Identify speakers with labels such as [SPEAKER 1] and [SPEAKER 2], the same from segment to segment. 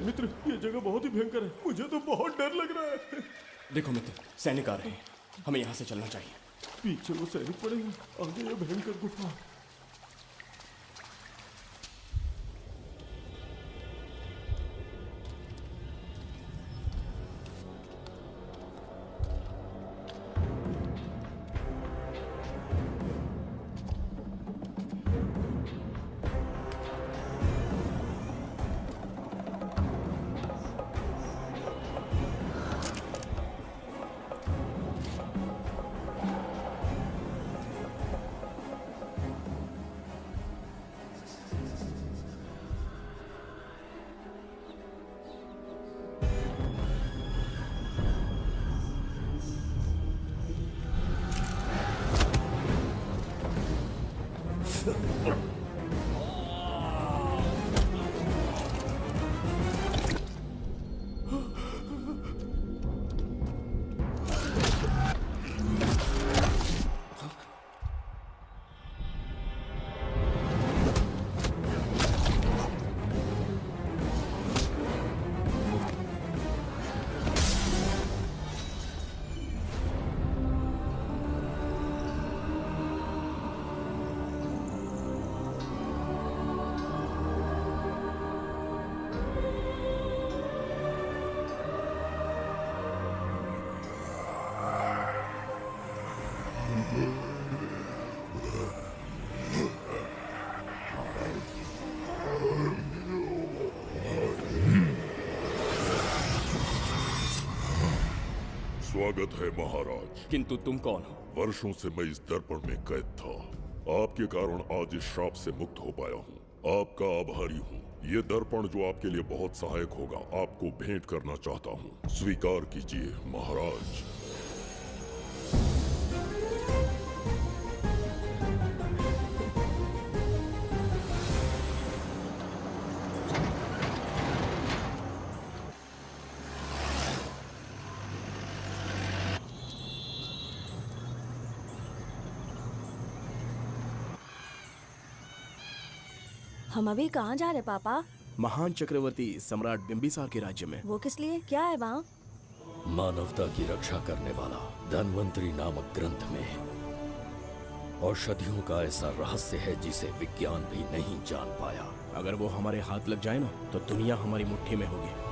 [SPEAKER 1] मित्र, ये जगह बहुत ही भयंकर है। मुझे तो बहुत डर लग रहा है।
[SPEAKER 2] देखो मित्र, सैनिक आ रहे हैं, हमें यहाँ से चलना चाहिए।
[SPEAKER 1] पीछे वो सैनिक पड़े हैं, आगे ये भयंकर गुफा।
[SPEAKER 3] स्वागत है महाराज।
[SPEAKER 2] किंतु तुम कौन हो?
[SPEAKER 3] वर्षों से मैं इस दर्पण में कैद था। आपके कारण आज इस श्राप से मुक्त हो पाया हूँ। आपका आभारी हूँ। ये दर्पण जो आपके लिए बहुत सहायक होगा, आपको भेंट करना चाहता हूँ। स्वीकार कीजिए महाराज।
[SPEAKER 4] हम अभी कहाँ जा रहे पापा?
[SPEAKER 2] महान चक्रवर्ती सम्राट बिंबिसार के राज्य में।
[SPEAKER 4] वो किस लिए? क्या है वहाँ?
[SPEAKER 5] मानवता की रक्षा करने वाला धन्वंतरी नामक ग्रंथ में औषधियों का ऐसा रहस्य है जिसे विज्ञान भी नहीं जान पाया।
[SPEAKER 2] अगर वो हमारे हाथ लग जाए ना, तो दुनिया हमारी मुट्ठी में होगी।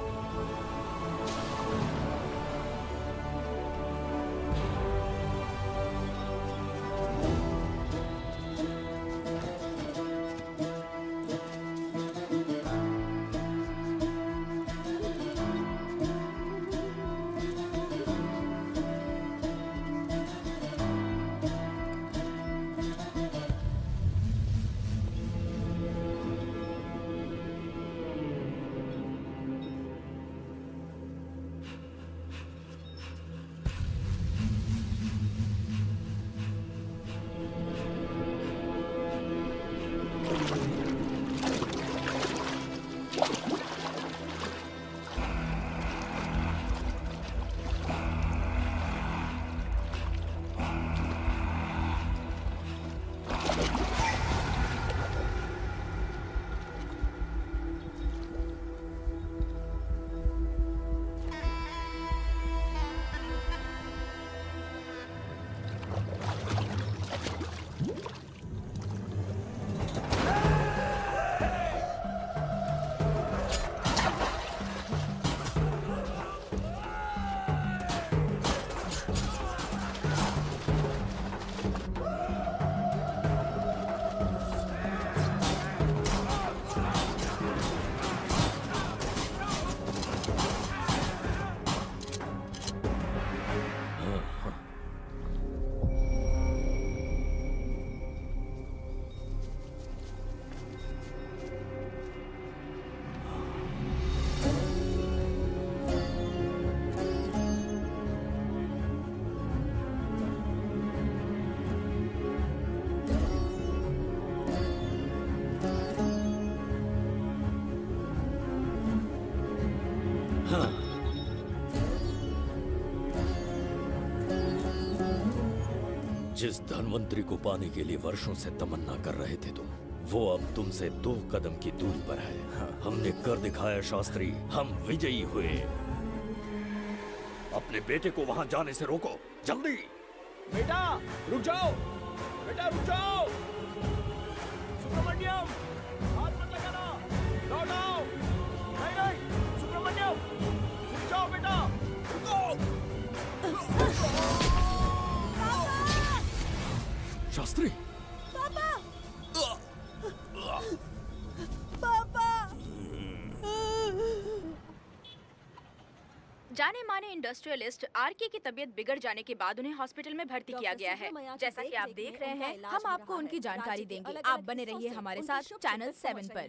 [SPEAKER 5] जिस धन्वंतरी को पाने के लिए वर्षों से तमन्ना कर रहे थे तुम, वो अब तुमसे 2 कदम की दूरी पर है। हमने कर दिखाया शास्त्री, हम विजयी हुए। अपने बेटे को वहां जाने से रोको, जल्दी।
[SPEAKER 2] बेटा रुक जाओ, बेटा रुक जाओ। सुब्रमण्यम, हाथ मत लगाना, लौट आओ। नहीं नहीं सुब्रमण्यम, रुक जाओ बेटा, रुको।
[SPEAKER 5] शास्त्री,
[SPEAKER 6] जाने माने इंडस्ट्रियलिस्ट आरके की तबीयत बिगड़ जाने के बाद उन्हें हॉस्पिटल में भर्ती किया गया है।
[SPEAKER 7] जैसा कि आप देख रहे हैं, हम आपको उनकी जानकारी देंगे। आप बने रहिए हमारे साथ चैनल 7 पर।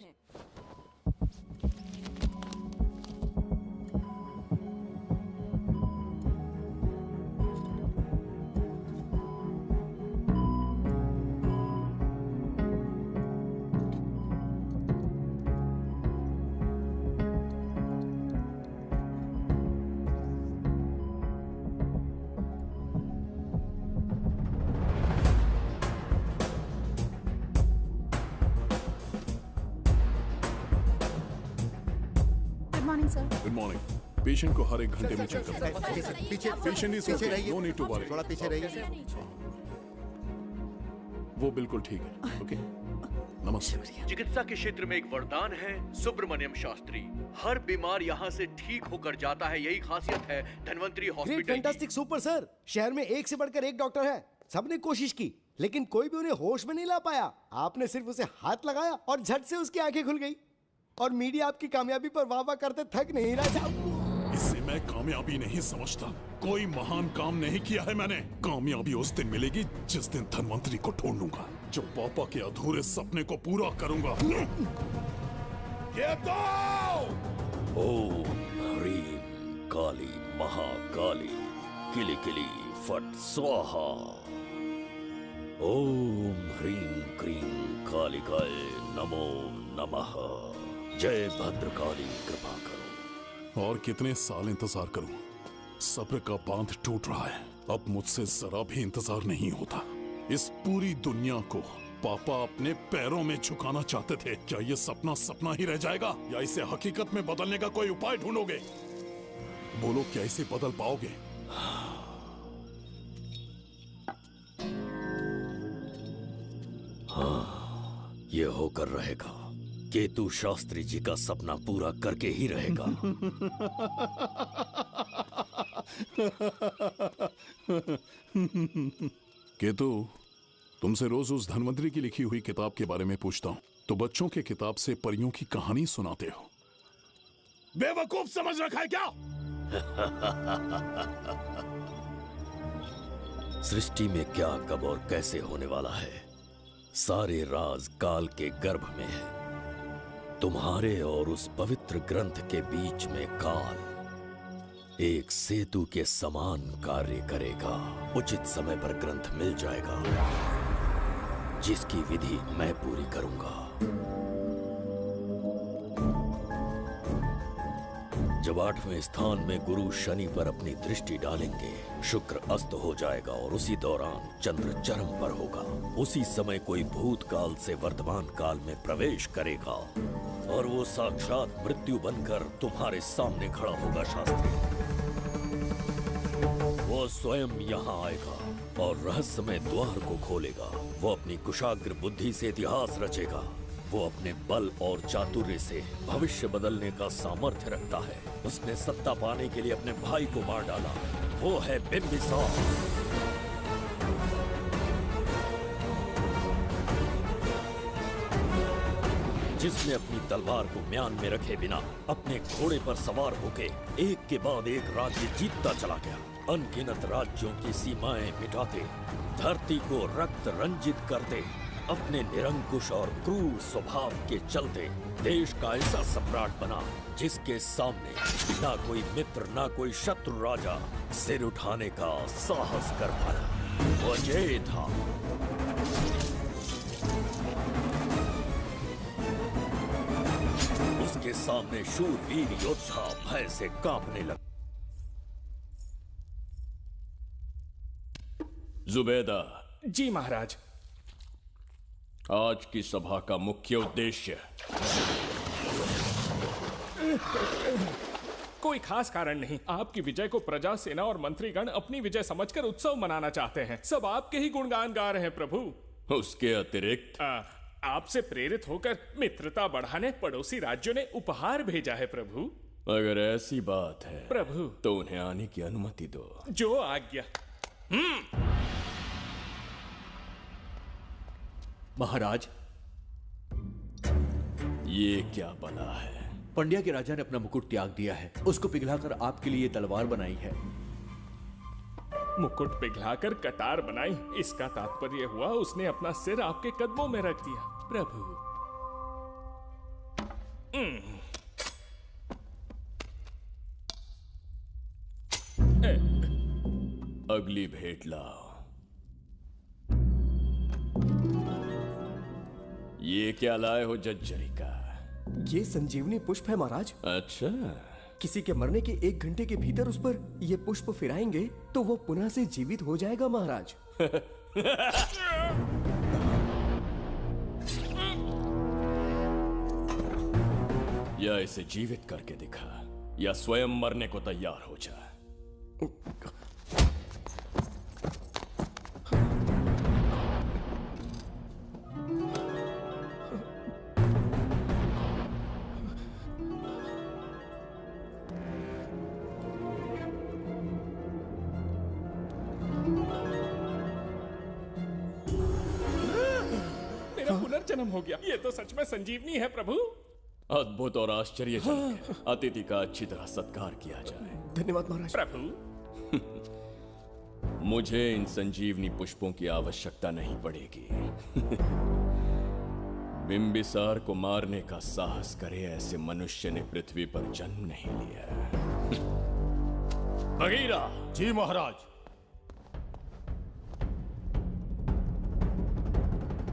[SPEAKER 1] Good morning. पेशेंट को हर 1 घंटे में चेक करना।
[SPEAKER 8] पीछे
[SPEAKER 1] पेशेंट इज
[SPEAKER 8] पीछे रहिए।
[SPEAKER 1] No need to worry.
[SPEAKER 8] थोड़ा पीछे रहिए।
[SPEAKER 1] वो बिल्कुल ठीक है। ओके, नमस्ते।
[SPEAKER 9] चिकित्सा के क्षेत्र में एक वरदान है सुब्रमण्यम शास्त्री। हर बीमार यहाँ से ठीक होकर जाता है, यही खासियत है धन्वंतरी
[SPEAKER 10] ग्रेट,
[SPEAKER 9] हॉस्पिटल की।
[SPEAKER 10] Fantastic, super sir. शहर में एक से बढ़कर एक डॉक्टर है। सबने कोशिश की, लेकिन कोई भी उन्हें होश में नहीं ला पाया। आपने सिर्फ उसे हाथ लगाया और झट से उसकी आंखें खुल गई। और मीडिया आपकी कामयाबी पर वाह वाह करते थक नहीं रहा।
[SPEAKER 1] इसे मैं कामयाबी नहीं समझता। कोई महान काम नहीं किया है मैंने। कामयाबी उस दिन मिलेगी जिस दिन धन्वंतरी को ढूंढूंगा, जो पापा के अधूरे सपने को पूरा करूंगा। ये तो
[SPEAKER 5] ओम ह्रीं काली महाकाली किली किली फट स्वाहा। ओम ह्रीं क्रीं कालिकाय नमो नमः। जय भद्रकाली, कृपा करो।
[SPEAKER 1] और कितने साल इंतजार करूं? सब्र का बांध टूट रहा है। अब मुझसे जरा भी इंतजार नहीं होता। इस पूरी दुनिया को पापा अपने पैरों में झुकाना चाहते थे। क्या ये सपना सपना ही रह जाएगा, या इसे हकीकत में बदलने का कोई उपाय ढूंढोगे? बोलो, क्या इसे बदल पाओगे?
[SPEAKER 5] हाँ, ये होकर रहेगा। केतु शास्त्री जी का सपना पूरा करके ही रहेगा।
[SPEAKER 1] केतु, तुमसे रोज उस धन्वंतरी की लिखी हुई किताब के बारे में पूछता हूँ, तो बच्चों के किताब से परियों की कहानी सुनाते हो। बेवकूफ समझ रखा है क्या?
[SPEAKER 5] सृष्टि में क्या, कब और कैसे होने वाला है, सारे राज काल के गर्भ में है। तुम्हारे और उस पवित्र ग्रंथ के बीच में काल एक सेतु के समान कार्य करेगा। उचित समय पर ग्रंथ मिल जाएगा, जिसकी विधि मैं पूरी करूंगा। जब 8वें स्थान में गुरु शनि पर अपनी दृष्टि डालेंगे, शुक्र अस्त हो जाएगा और उसी दौरान चंद्र चरम पर होगा। उसी समय कोई भूतकाल से वर्तमान काल में प्रवेश करेगा और वो साक्षात मृत्यु बनकर तुम्हारे सामने खड़ा होगा। शास्त्री, वो स्वयं यहाँ आएगा और रहस्यमय द्वार को खोलेगा। वो अपनी कुशाग्र बुद्धि से इतिहास रचेगा। वो अपने बल और चातुर्य से भविष्य बदलने का सामर्थ्य रखता है। उसने सत्ता पाने के लिए अपने भाई को मार डाला। वो है बिंबिसार। जिसने अपनी तलवार को म्यान में रखे बिना अपने घोड़े पर सवार होके एक के बाद एक राज्य जीतता चला गया। अनगिनत राज्यों की सीमाएं मिटाते, धरती को रक्त रंजित करते, अपने निरंकुश और क्रूर स्वभाव के चलते देश का ऐसा सम्राट बना जिसके सामने ना कोई मित्र ना कोई शत्रु राजा सिर उठाने का साहस कर पाया। वो अजय था। उसके सामने शूरवीर योद्धा भय से कांपने लगे।
[SPEAKER 2] जुबैदा। जी महाराज।
[SPEAKER 5] आज की सभा का मुख्य उद्देश्य
[SPEAKER 8] कोई खास कारण नहीं। आपकी विजय को प्रजा, सेना और मंत्रीगण अपनी विजय समझकर उत्सव मनाना चाहते हैं। सब आपके ही गुणगान गा रहे हैं प्रभु।
[SPEAKER 5] उसके अतिरिक्त
[SPEAKER 8] आपसे प्रेरित होकर मित्रता बढ़ाने पड़ोसी राज्यों ने उपहार भेजा है प्रभु।
[SPEAKER 5] अगर ऐसी बात है
[SPEAKER 8] प्रभु
[SPEAKER 5] तो उन्हें आने की अनुमति दो।
[SPEAKER 8] जो आज्ञा।
[SPEAKER 9] महाराज,
[SPEAKER 5] ये क्या बला है?
[SPEAKER 9] पंड्या के राजा ने अपना मुकुट त्याग दिया है। उसको पिघलाकर आपके लिए तलवार बनाई है।
[SPEAKER 8] मुकुट पिघलाकर कटार बनाई, इसका तात्पर्य हुआ उसने अपना सिर आपके कदमों में रख दिया प्रभु।
[SPEAKER 5] अगली भेंट लाओ। ये क्या लाए हो जज्जरी का?
[SPEAKER 10] ये संजीवनी पुष्प है महाराज।
[SPEAKER 5] अच्छा,
[SPEAKER 10] किसी के मरने के 1 घंटे के भीतर उस पर ये पुष्प फिराएंगे तो वो पुनः से जीवित हो जाएगा महाराज।
[SPEAKER 5] या इसे जीवित करके दिखा या स्वयं मरने को तैयार हो जा।
[SPEAKER 8] पुनर्जन्म हो गया। ये तो सच में संजीवनी है प्रभु।
[SPEAKER 5] अद्भुत और आश्चर्यजनक है। अतिथि का अच्छी तरह सत्कार किया जाए।
[SPEAKER 10] धन्यवाद महाराज।
[SPEAKER 8] प्रभु
[SPEAKER 5] मुझे इन संजीवनी पुष्पों की आवश्यकता नहीं पड़ेगी। बिंबिसार को मारने का साहस करे ऐसे मनुष्य ने पृथ्वी पर जन्म नहीं लिया। बगीरा।
[SPEAKER 1] जी महाराज।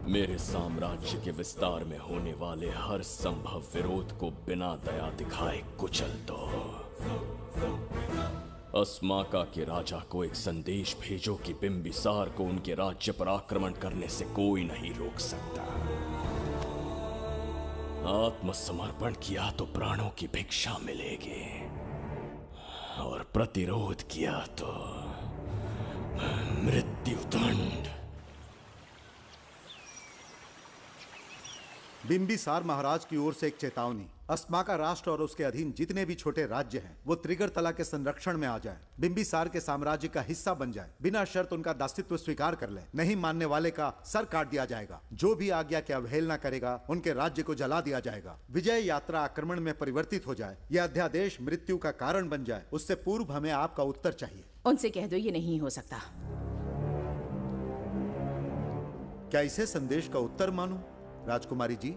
[SPEAKER 5] मेरे साम्राज्य के विस्तार में होने वाले हर संभव विरोध को बिना दया दिखाए कुचल दो। अस्माका के राजा को एक संदेश भेजो कि बिंबिसार को उनके राज्य पर आक्रमण करने से कोई नहीं रोक सकता। आत्मसमर्पण किया तो प्राणों की भिक्षा मिलेगी और प्रतिरोध किया तो मृत्युदंड।
[SPEAKER 11] बिंबिसार महाराज की ओर से एक चेतावनी। अस्माका राष्ट्र और उसके अधीन जितने भी छोटे राज्य हैं वो त्रिगर्तला के संरक्षण में आ जाएं, बिंबिसार के साम्राज्य का हिस्सा बन जाए, बिना शर्त उनका दासत्व स्वीकार कर ले। नहीं मानने वाले का सर काट दिया जाएगा। जो भी आज्ञा की अवहेलना करेगा उनके राज्य को जला दिया जाएगा। विजय यात्रा आक्रमण में परिवर्तित हो जाए, यह अध्यादेश मृत्यु का कारण बन जाए, उससे पूर्व हमें आपका उत्तर चाहिए।
[SPEAKER 12] उनसे कह दो ये नहीं हो सकता।
[SPEAKER 11] क्या इसे संदेश का उत्तर मानूं? राजकुमारी जी,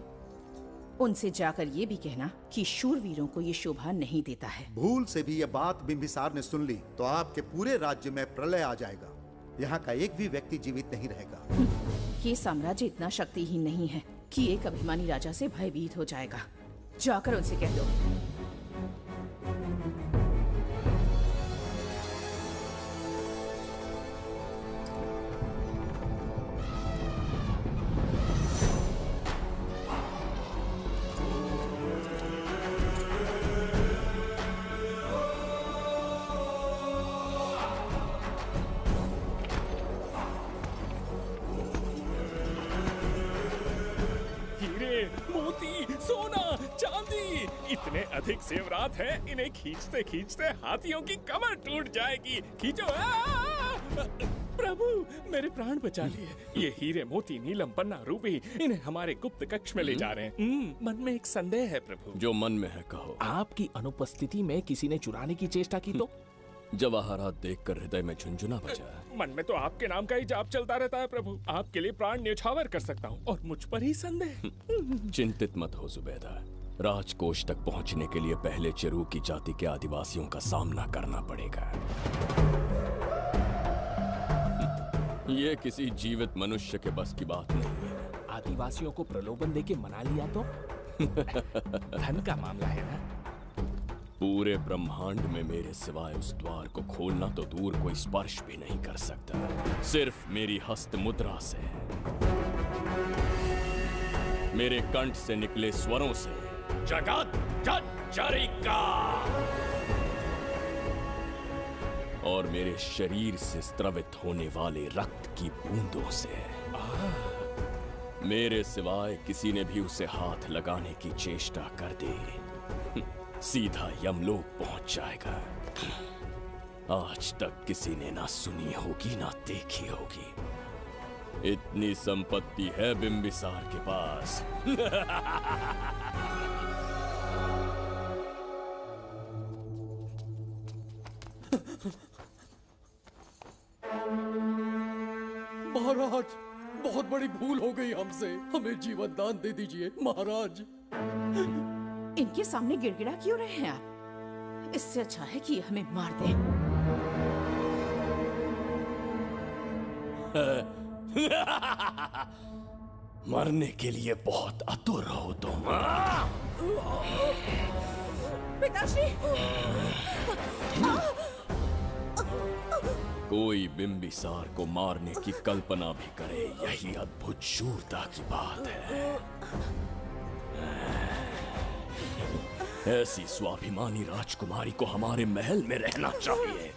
[SPEAKER 12] उनसे जाकर ये भी कहना कि शूरवीरों को ये शोभा नहीं देता है।
[SPEAKER 11] भूल से भी ये बात बिंबिसार ने सुन ली तो आपके पूरे राज्य में प्रलय आ जाएगा। यहाँ का एक भी व्यक्ति जीवित नहीं रहेगा।
[SPEAKER 12] ये साम्राज्य इतना शक्तिहीन नहीं है कि एक अभिमानी राजा से भयभीत हो जाएगा। जाकर उनसे कह दो।
[SPEAKER 8] इतने अधिक जेवरात हैं, इन्हें खींचते खींचते हाथियों की कमर टूट जाएगी। खींचो। प्रभु मेरे प्राण बचा लिए। ये हीरे मोती नीलम पन्ना रूबी इन्हें हमारे गुप्त कक्ष में ले जा रहे हैं। मन में एक संदेह है प्रभु।
[SPEAKER 5] जो मन में है कहो।
[SPEAKER 2] आपकी अनुपस्थिति में किसी ने चुराने की चेष्टा की तो?
[SPEAKER 5] जवाहरात देखकर हृदय में झुंझुना बजा।
[SPEAKER 8] मन में तो आपके नाम का ही जाप चलता रहता है प्रभु। आपके लिए प्राण न्यौछावर कर सकता हूँ और मुझ पर ही संदेह।
[SPEAKER 5] चिंतित मत हो जुबैदा। राजकोष तक पहुंचने के लिए पहले चिरूकी जाति के आदिवासियों का सामना करना पड़ेगा। ये किसी जीवित मनुष्य के बस की बात नहीं है।
[SPEAKER 2] आदिवासियों को प्रलोभन देके मना लिया तो? धन का मामला है ना?
[SPEAKER 5] पूरे ब्रह्मांड में मेरे सिवाय उस द्वार को खोलना तो दूर कोई स्पर्श भी नहीं कर सकता, सिर्फ मेरी हस्त मुद्रा से। मेरे कंठ से निकले स्वरों से जगत जर्जरिका और मेरे शरीर से स्त्रवित होने वाले रक्त की बूंदों से मेरे सिवाय किसी ने भी उसे हाथ लगाने की चेष्टा कर दी सीधा यमलोक पहुंच जाएगा। आज तक किसी ने ना सुनी होगी ना देखी होगी। इतनी संपत्ति है बिंबिसार के पास।
[SPEAKER 13] महाराज, बहुत बड़ी भूल हो गई हमसे, हमें जीवन दान दे दीजिए महाराज।
[SPEAKER 12] इनके सामने गिड़गिड़ा क्यों रहे हैं आप? इससे अच्छा है कि हमें मार दें।
[SPEAKER 5] मरने के लिए बहुत आतुर हो तुम।
[SPEAKER 12] पिताश्री!
[SPEAKER 5] कोई बिंबिसार को मारने की कल्पना भी करे, यही अद्भुत शूरता की बात है। ऐसी स्वाभिमानी राजकुमारी को हमारे महल में रहना चाहिए,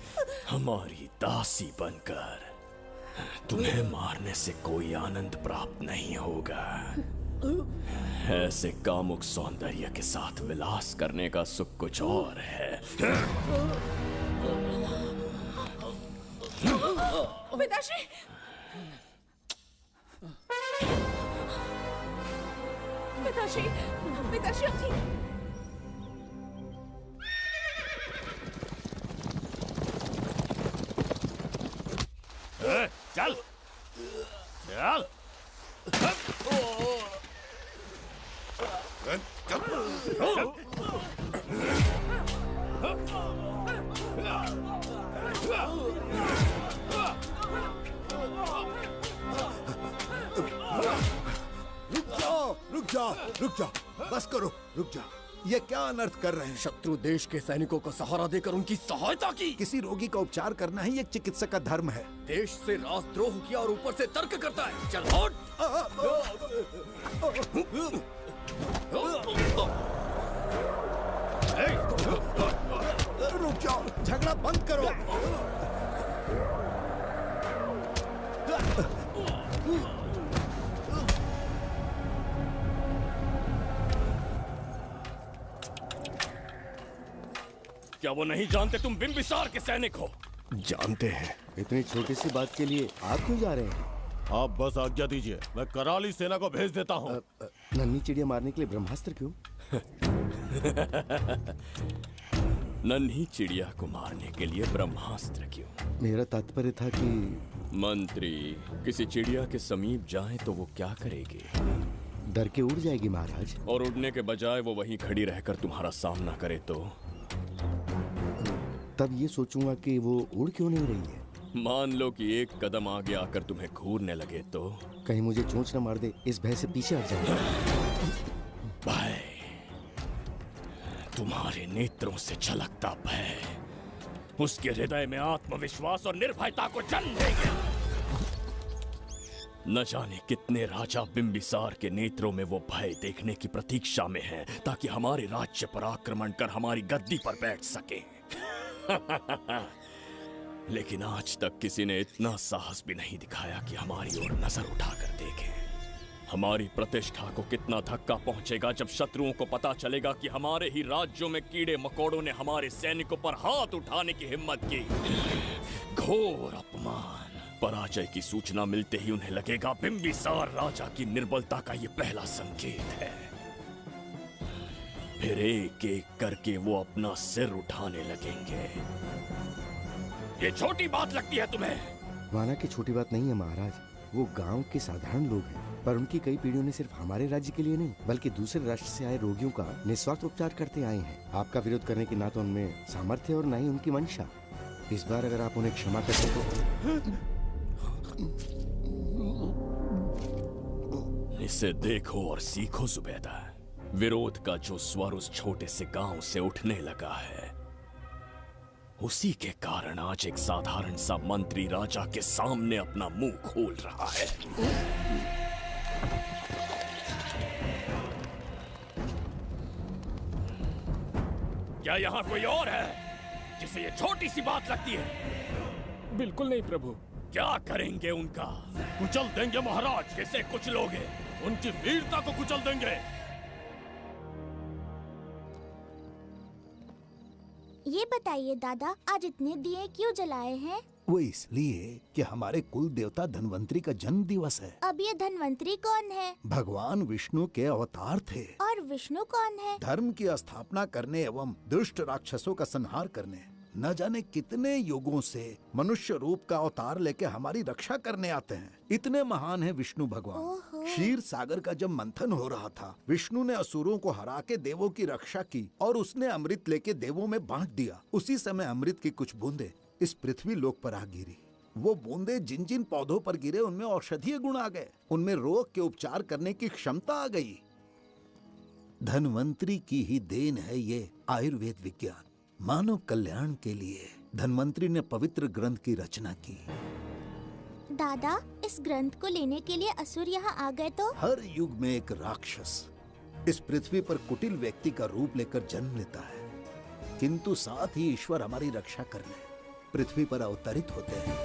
[SPEAKER 5] हमारी दासी बनकर। तुम्हें मारने से कोई आनंद प्राप्त नहीं होगा। ऐसे कामुक सौंदर्य के साथ विलास करने का सुख कुछ और है।
[SPEAKER 12] पिताश्री! पिताश्री! पिताश्री अब ठीक।
[SPEAKER 5] चल चल
[SPEAKER 14] रुक जाओ, बस करो, रुक जाओ। ये क्या अनर्थ कर रहे हैं?
[SPEAKER 13] शत्रु देश के सैनिकों को सहारा देकर उनकी सहायता की।
[SPEAKER 14] किसी रोगी का उपचार करना ही एक चिकित्सक का धर्म है।
[SPEAKER 13] देश से राजद्रोह किया और ऊपर से तर्क करता है। चल हट!
[SPEAKER 14] रुक जाओ, झगड़ा बंद करो।
[SPEAKER 5] क्या वो नहीं जानते तुम बिंबिसार के सैनिक हो?
[SPEAKER 10] जानते हैं। इतनी छोटी सी बात के लिए आप क्यों जा रहे हैं?
[SPEAKER 15] आप बस आज्ञा दीजिए, मैं कराली सेना को भेज देता हूँ।
[SPEAKER 10] नन्ही चिड़िया मारने के लिए ब्रह्मास्त्र क्यों?
[SPEAKER 5] नन्ही चिड़िया को मारने के लिए ब्रह्मास्त्र क्यों?
[SPEAKER 10] मेरा तात्पर्य था कि
[SPEAKER 5] मंत्री किसी चिड़िया के समीप जाए तो वो क्या करेगी?
[SPEAKER 10] डर के उड़ जाएगी महाराज।
[SPEAKER 5] और उड़ने के बजाय वो वहीं खड़ी रहकर तुम्हारा सामना करे तो?
[SPEAKER 10] तब ये सोचूंगा कि वो उड़ क्यों नहीं रही है।
[SPEAKER 5] मान लो कि एक कदम आगे आकर तुम्हें घूरने लगे तो?
[SPEAKER 10] कहीं मुझे चोंच न मार दे, इस भय से पीछे हट जाऊंगा।
[SPEAKER 5] भय, तुम्हारे नेत्रों से झलकता भय उसके हृदय में आत्मविश्वास और निर्भयता को जन्म देंगे। न जाने कितने राजा बिंबिसार के नेत्रों में वो भय देखने की प्रतीक्षा में हैं, ताकि हमारे राज्य पर आक्रमण कर हमारी गद्दी पर बैठ सके। लेकिन आज तक किसी ने इतना साहस भी नहीं दिखाया कि हमारी ओर नजर उठाकर देखे। हमारी प्रतिष्ठा को कितना धक्का पहुंचेगा जब शत्रुओं को पता चलेगा कि हमारे ही राज्यों में कीड़े मकोड़ों ने हमारे सैनिकों पर हाथ उठाने की हिम्मत की। घोर अपमान। पराजय की सूचना मिलते ही उन्हें लगेगा बिंबिसार राजा की निर्बलता का ये पहला संकेत है। फिर एक एक करके वो अपना सिर उठाने लगेंगे। ये छोटी बात लगती है तुम्हें?
[SPEAKER 10] माना कि छोटी बात नहीं है महाराज। वो गांव के साधारण लोग हैं, पर उनकी कई पीढ़ियों ने सिर्फ हमारे राज्य के लिए नहीं बल्कि दूसरे राष्ट्र से आए रोगियों का निस्वार्थ उपचार करते आए हैं। आपका विरोध करने की ना तो उनमें सामर्थ्य और ना ही उनकी मंशा। इस बार अगर आप उन्हें क्षमा कर सको।
[SPEAKER 5] इसे देखो और सीखो जुबैदा। विरोध का जो स्वर उस छोटे से गांव से उठने लगा है, उसी के कारण आज एक साधारण सा मंत्री राजा के सामने अपना मुंह खोल रहा है। क्या यहाँ कोई और है जिसे ये छोटी सी बात लगती है?
[SPEAKER 8] बिल्कुल नहीं प्रभु।
[SPEAKER 5] क्या करेंगे उनका?
[SPEAKER 15] कुचल देंगे महाराज।
[SPEAKER 5] किसे कुचलोगे?
[SPEAKER 15] उनकी वीरता को कुचल देंगे।
[SPEAKER 16] ये बताइए दादा, आज इतने दिए क्यों जलाए हैं?
[SPEAKER 14] वो इसलिए कि हमारे कुल देवता धन्वंतरी का जन्म दिवस है।
[SPEAKER 16] अब ये धन्वंतरी कौन है?
[SPEAKER 14] भगवान विष्णु के अवतार थे।
[SPEAKER 16] और विष्णु कौन है?
[SPEAKER 14] धर्म की स्थापना करने एवं दुष्ट राक्षसों का संहार करने न जाने कितने युगों से मनुष्य रूप का अवतार लेके हमारी रक्षा करने आते हैं। इतने महान है विष्णु भगवान। क्षीर सागर का जब मंथन हो रहा था, विष्णु ने असुरों को हरा के देवों की रक्षा की और उसने अमृत लेके देवों में बांट दिया। उसी समय अमृत की कुछ बूंदे इस पृथ्वी लोक पर आ गिरी। वो बूंदे जिन जिन पौधों पर गिरे उनमें औषधीय गुण आ गए, उनमें रोग के उपचार करने की क्षमता आ गई। धन्वंतरी की ही देन है ये आयुर्वेद विज्ञान। मानव कल्याण के लिए धन्वंतरी ने पवित्र ग्रंथ की रचना की।
[SPEAKER 16] दादा, इस ग्रंथ को लेने के लिए असुर यहाँ आ गए तो?
[SPEAKER 14] हर युग में एक राक्षस इस पृथ्वी पर कुटिल व्यक्ति का रूप लेकर जन्म लेता है, किंतु साथ ही ईश्वर हमारी रक्षा करने पृथ्वी पर अवतरित होते हैं।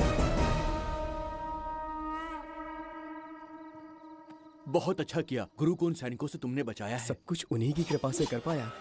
[SPEAKER 17] बहुत अच्छा किया गुरु को उन सैनिकों से तुमने बचाया है।
[SPEAKER 2] सब कुछ उन्हीं की कृपा से कर पाया।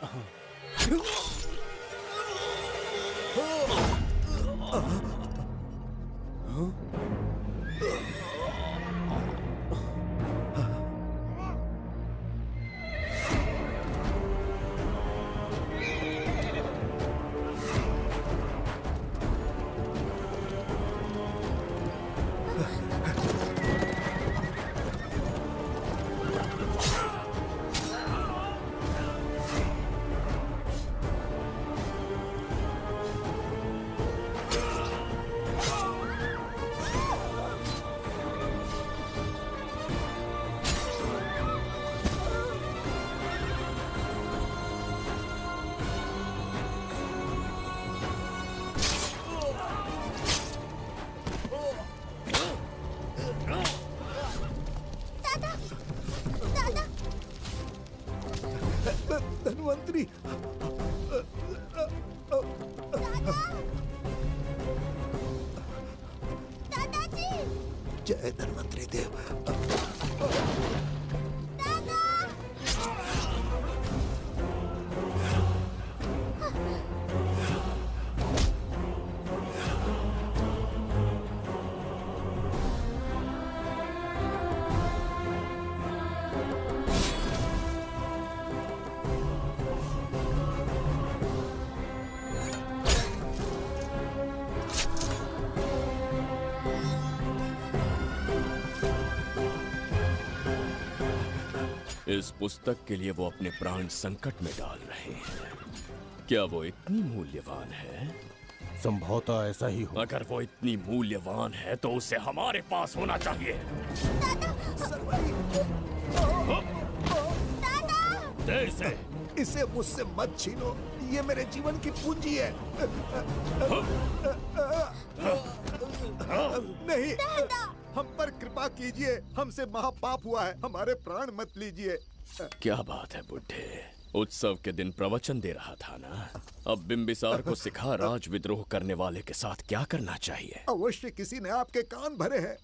[SPEAKER 14] धन्वंतरी,
[SPEAKER 16] दादाजी!
[SPEAKER 14] जय धन्वंतरी देव।
[SPEAKER 5] इस पुस्तक के लिए वो अपने प्राण संकट में डाल रहे हैं। क्या वो इतनी मूल्यवान है?
[SPEAKER 15] संभवतः ऐसा ही हो।
[SPEAKER 5] अगर वो इतनी मूल्यवान है तो उसे हमारे पास होना चाहिए।
[SPEAKER 14] दे इसे मुझसे मत छीनो, ये मेरे जीवन की पूंजी है। नहीं, हम पर कृपा कीजिए, हमसे महापाप हुआ है, हमारे प्राण मत लीजिए।
[SPEAKER 5] क्या बात है बुड्ढे, उत्सव के दिन प्रवचन दे रहा था ना। अब बिंबिसार को सिखा राज विद्रोह करने वाले के साथ क्या करना चाहिए।
[SPEAKER 14] अवश्य किसी ने आपके कान भरे हैं,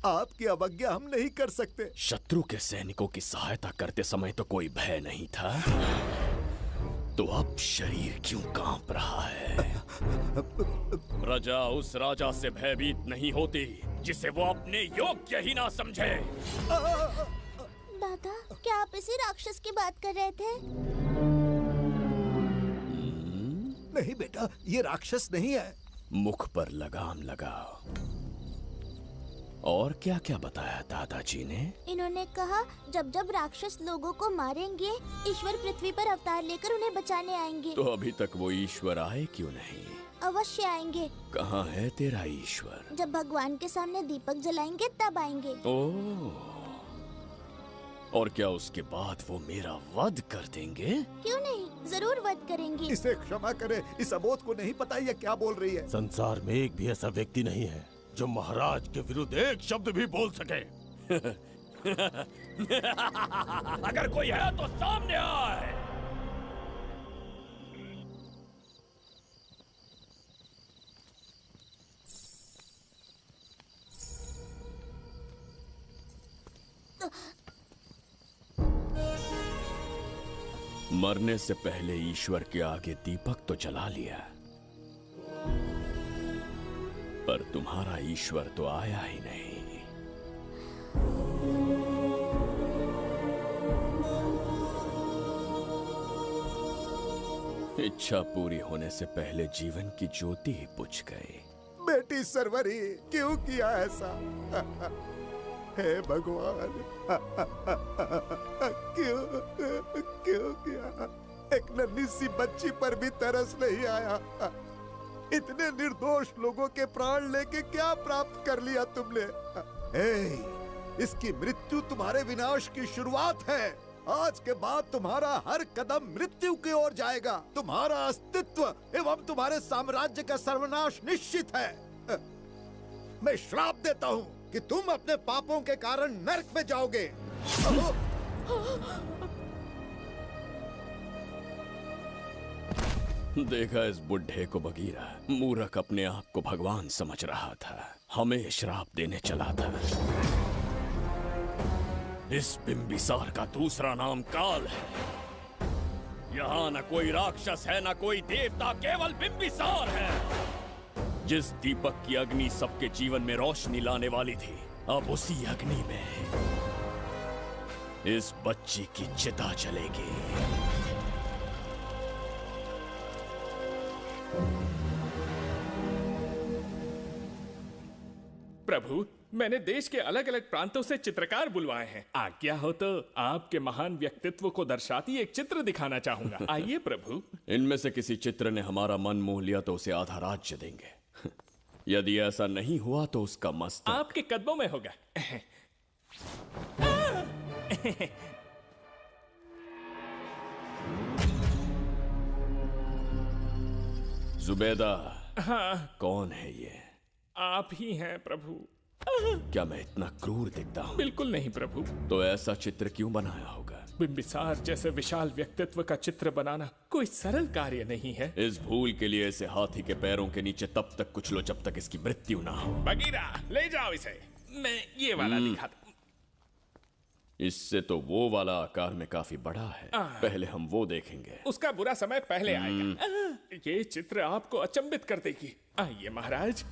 [SPEAKER 14] आपकी अवज्ञा हम नहीं कर सकते।
[SPEAKER 5] शत्रु के सैनिकों की सहायता करते समय तो कोई भय नहीं था, तो अब शरीर क्यों कांप रहा है? प्रजा उस राजा से भयभीत नहीं होती जिसे वो अपने योग्य ही ना समझे।
[SPEAKER 16] दादा, क्या आप इसी राक्षस की बात कर रहे थे?
[SPEAKER 14] नहीं बेटा, ये राक्षस नहीं है।
[SPEAKER 5] मुख पर लगाम लगाओ। और क्या क्या बताया दादाजी ने?
[SPEAKER 16] इन्होंने कहा जब जब राक्षस लोगों को मारेंगे, ईश्वर पृथ्वी पर अवतार लेकर उन्हें बचाने आएंगे।
[SPEAKER 5] तो अभी तक वो ईश्वर आए क्यों नहीं?
[SPEAKER 16] अवश्य आएंगे।
[SPEAKER 5] कहाँ है तेरा ईश्वर?
[SPEAKER 16] जब भगवान के सामने दीपक जलाएंगे तब आएंगे।
[SPEAKER 5] ओह, और क्या उसके बाद वो मेरा वध कर देंगे?
[SPEAKER 16] क्यों नहीं, जरूर वध करेंगे।
[SPEAKER 14] इसे क्षमा करे, इस अबोध को नहीं पता ये क्या बोल रही है।
[SPEAKER 15] संसार में एक भी ऐसा व्यक्ति नहीं है जो महाराज के विरुद्ध एक शब्द भी बोल सके।
[SPEAKER 5] अगर कोई है तो सामने आए। मरने से पहले ईश्वर के आगे दीपक तो जला लिया, पर तुम्हारा ईश्वर तो आया ही नहीं। इच्छा पूरी होने से पहले जीवन की ज्योति ही बुझ गई।
[SPEAKER 14] बेटी सरवरी, क्यों किया ऐसा? हे भगवान, क्यों किया? एक नन्ही सी बच्ची पर भी तरस नहीं आया। इतने निर्दोष लोगों के प्राण लेके क्या प्राप्त कर लिया तुमने? इसकी मृत्यु तुम्हारे विनाश की शुरुआत है। आज के बाद तुम्हारा हर कदम मृत्यु की ओर जाएगा। तुम्हारा अस्तित्व एवं तुम्हारे साम्राज्य का सर्वनाश निश्चित है। मैं श्राप देता हूँ कि तुम अपने पापों के कारण नरक में जाओगे।
[SPEAKER 5] देखा इस बुढ़े को बगीरा, मूर्ख अपने आप को भगवान समझ रहा था, हमें श्राप देने चला था। इस बिंबिसार का दूसरा नाम काल है। यहाँ न कोई राक्षस है, न कोई देवता, केवल बिंबिसार है। जिस दीपक की अग्नि सबके जीवन में रोशनी लाने वाली थी, अब उसी अग्नि में इस बच्ची की चिता जलेगी।
[SPEAKER 8] प्रभु, मैंने देश के अलग अलग प्रांतों से चित्रकार बुलवाए हैं। आज्ञा हो तो आपके महान व्यक्तित्व को दर्शाती एक चित्र दिखाना चाहूंगा। आइए प्रभु।
[SPEAKER 5] इनमें से किसी चित्र ने हमारा मन मोह लिया तो उसे आधा राज्य देंगे। यदि ऐसा नहीं हुआ तो उसका मस्तक
[SPEAKER 8] आपके कदमों में होगा।
[SPEAKER 5] जुबैदा,
[SPEAKER 8] हाँ,
[SPEAKER 5] कौन है ये?
[SPEAKER 8] आप ही हैं प्रभु।
[SPEAKER 5] क्या मैं इतना क्रूर दिखता हूँ?
[SPEAKER 8] बिल्कुल नहीं प्रभु।
[SPEAKER 5] तो ऐसा चित्र क्यों बनाया होगा?
[SPEAKER 8] बिंबिसार जैसे विशाल व्यक्तित्व का चित्र बनाना कोई सरल कार्य नहीं है।
[SPEAKER 5] इस भूल के लिए इसे हाथी के पैरों के नीचे तब तक कुचलो जब तक इसकी मृत्यु ना हो।
[SPEAKER 8] बगीरा, ले जाओ इसे। मैं ये वाला दिखाता।
[SPEAKER 5] इससे तो वो वाला आकार में काफी बड़ा है। पहले हम वो देखेंगे।
[SPEAKER 8] उसका बुरा समय पहले आएगा। ये चित्र आपको अचंभित कर देगी। आइए महाराज।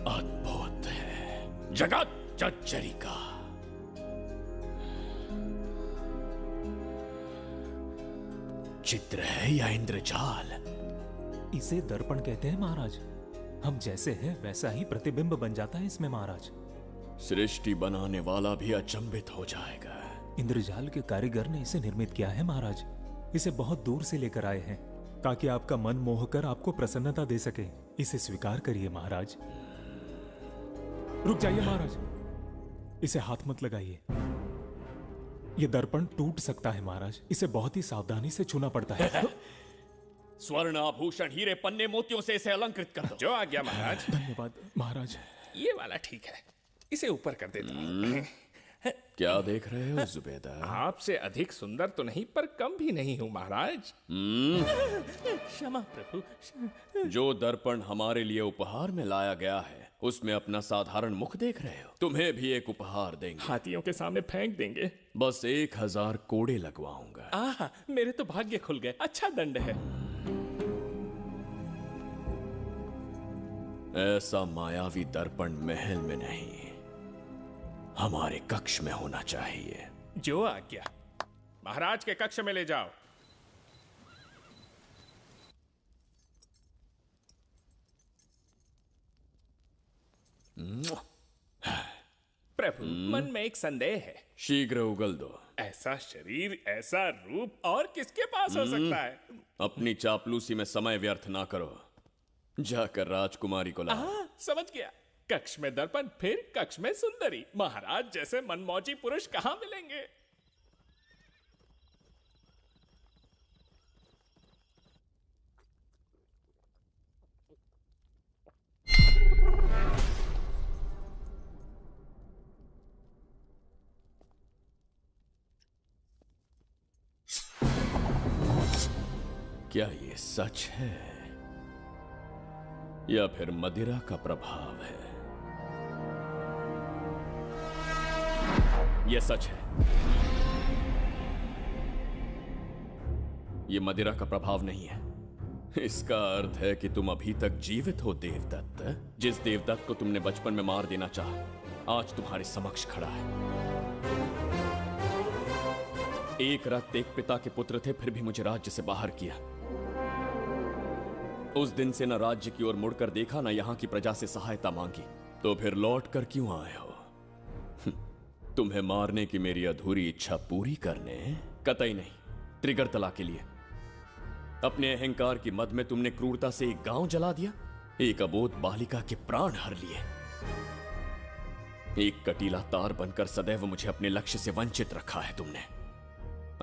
[SPEAKER 5] अद्भुत है, जगत जज्जरी का। चित्र है या इंद्रजाल?
[SPEAKER 18] इसे दर्पण कहते हैं महाराज। हम जैसे हैं वैसा ही प्रतिबिंब बन जाता है इसमें महाराज।
[SPEAKER 5] सृष्टि बनाने वाला भी अचंभित हो जाएगा।
[SPEAKER 18] इंद्रजाल के कारीगर ने इसे निर्मित किया है महाराज। इसे बहुत दूर से लेकर आए हैं ताकि आपका मन मोह कर आपको प्रसन्नता दे सके। इसे स्वीकार करिए महाराज। रुक जाइए महाराज, इसे हाथ मत लगाइए। यह दर्पण टूट सकता है महाराज। इसे बहुत ही सावधानी से छूना पड़ता है।
[SPEAKER 5] स्वर्ण आभूषण हीरे पन्ने मोतियों से इसे अलंकृत कर दो।
[SPEAKER 8] जो आ गया महाराज।
[SPEAKER 18] धन्यवाद महाराज।
[SPEAKER 8] ये वाला ठीक है, इसे ऊपर कर देता हूं।
[SPEAKER 5] क्या देख रहे हो जुबैदा?
[SPEAKER 8] आपसे अधिक सुंदर तो नहीं पर कम भी नहीं हूं महाराज। क्षमा प्रभु।
[SPEAKER 5] जो दर्पण हमारे लिए उपहार में लाया गया है उसमें अपना साधारण मुख देख रहे हो। तुम्हें भी एक उपहार देंगे।
[SPEAKER 8] हाथियों के सामने फेंक देंगे।
[SPEAKER 5] बस 1000 कोड़े लगवाऊंगा।
[SPEAKER 8] मेरे तो भाग्य खुल गए। अच्छा दंड है।
[SPEAKER 5] ऐसा मायावी दर्पण महल में नहीं, हमारे कक्ष में होना चाहिए।
[SPEAKER 8] जो आज्ञा। महाराज के कक्ष में ले जाओ। प्रभु, मन में एक संदेह है।
[SPEAKER 5] शीघ्र उगल दो।
[SPEAKER 8] ऐसा शरीर, ऐसा रूप और किसके पास हो सकता है?
[SPEAKER 5] अपनी चापलूसी में समय व्यर्थ ना करो। जाकर राजकुमारी को लाओ।
[SPEAKER 8] समझ गया। कक्ष में दर्पण, फिर कक्ष में सुंदरी। महाराज जैसे मनमौजी पुरुष कहां मिलेंगे?
[SPEAKER 5] क्या ये सच है?
[SPEAKER 8] या फिर मदिरा का प्रभाव है? यह सच है, यह मदिरा का प्रभाव नहीं है। इसका अर्थ है कि तुम अभी तक जीवित हो देवदत्त। जिस देवदत्त को तुमने बचपन में मार देना चाहा, आज तुम्हारे समक्ष खड़ा है। एक रक्त एक पिता के पुत्र थे, फिर भी मुझे राज्य से बाहर किया। उस दिन से न राज्य की ओर मुड़कर देखा, न यहां की प्रजा से सहायता मांगी। तो फिर लौट कर क्यों आए हो? तुम्हें मारने की मेरी अधूरी इच्छा पूरी करने? कतई नहीं, त्रिगर्तला के लिए। अपने अहंकार की मद में तुमने क्रूरता से एक गांव जला दिया, एक अबोध बालिका के प्राण हर लिए। एक कटीला तार बनकर सदैव मुझे अपने लक्ष्य से वंचित रखा है तुमने।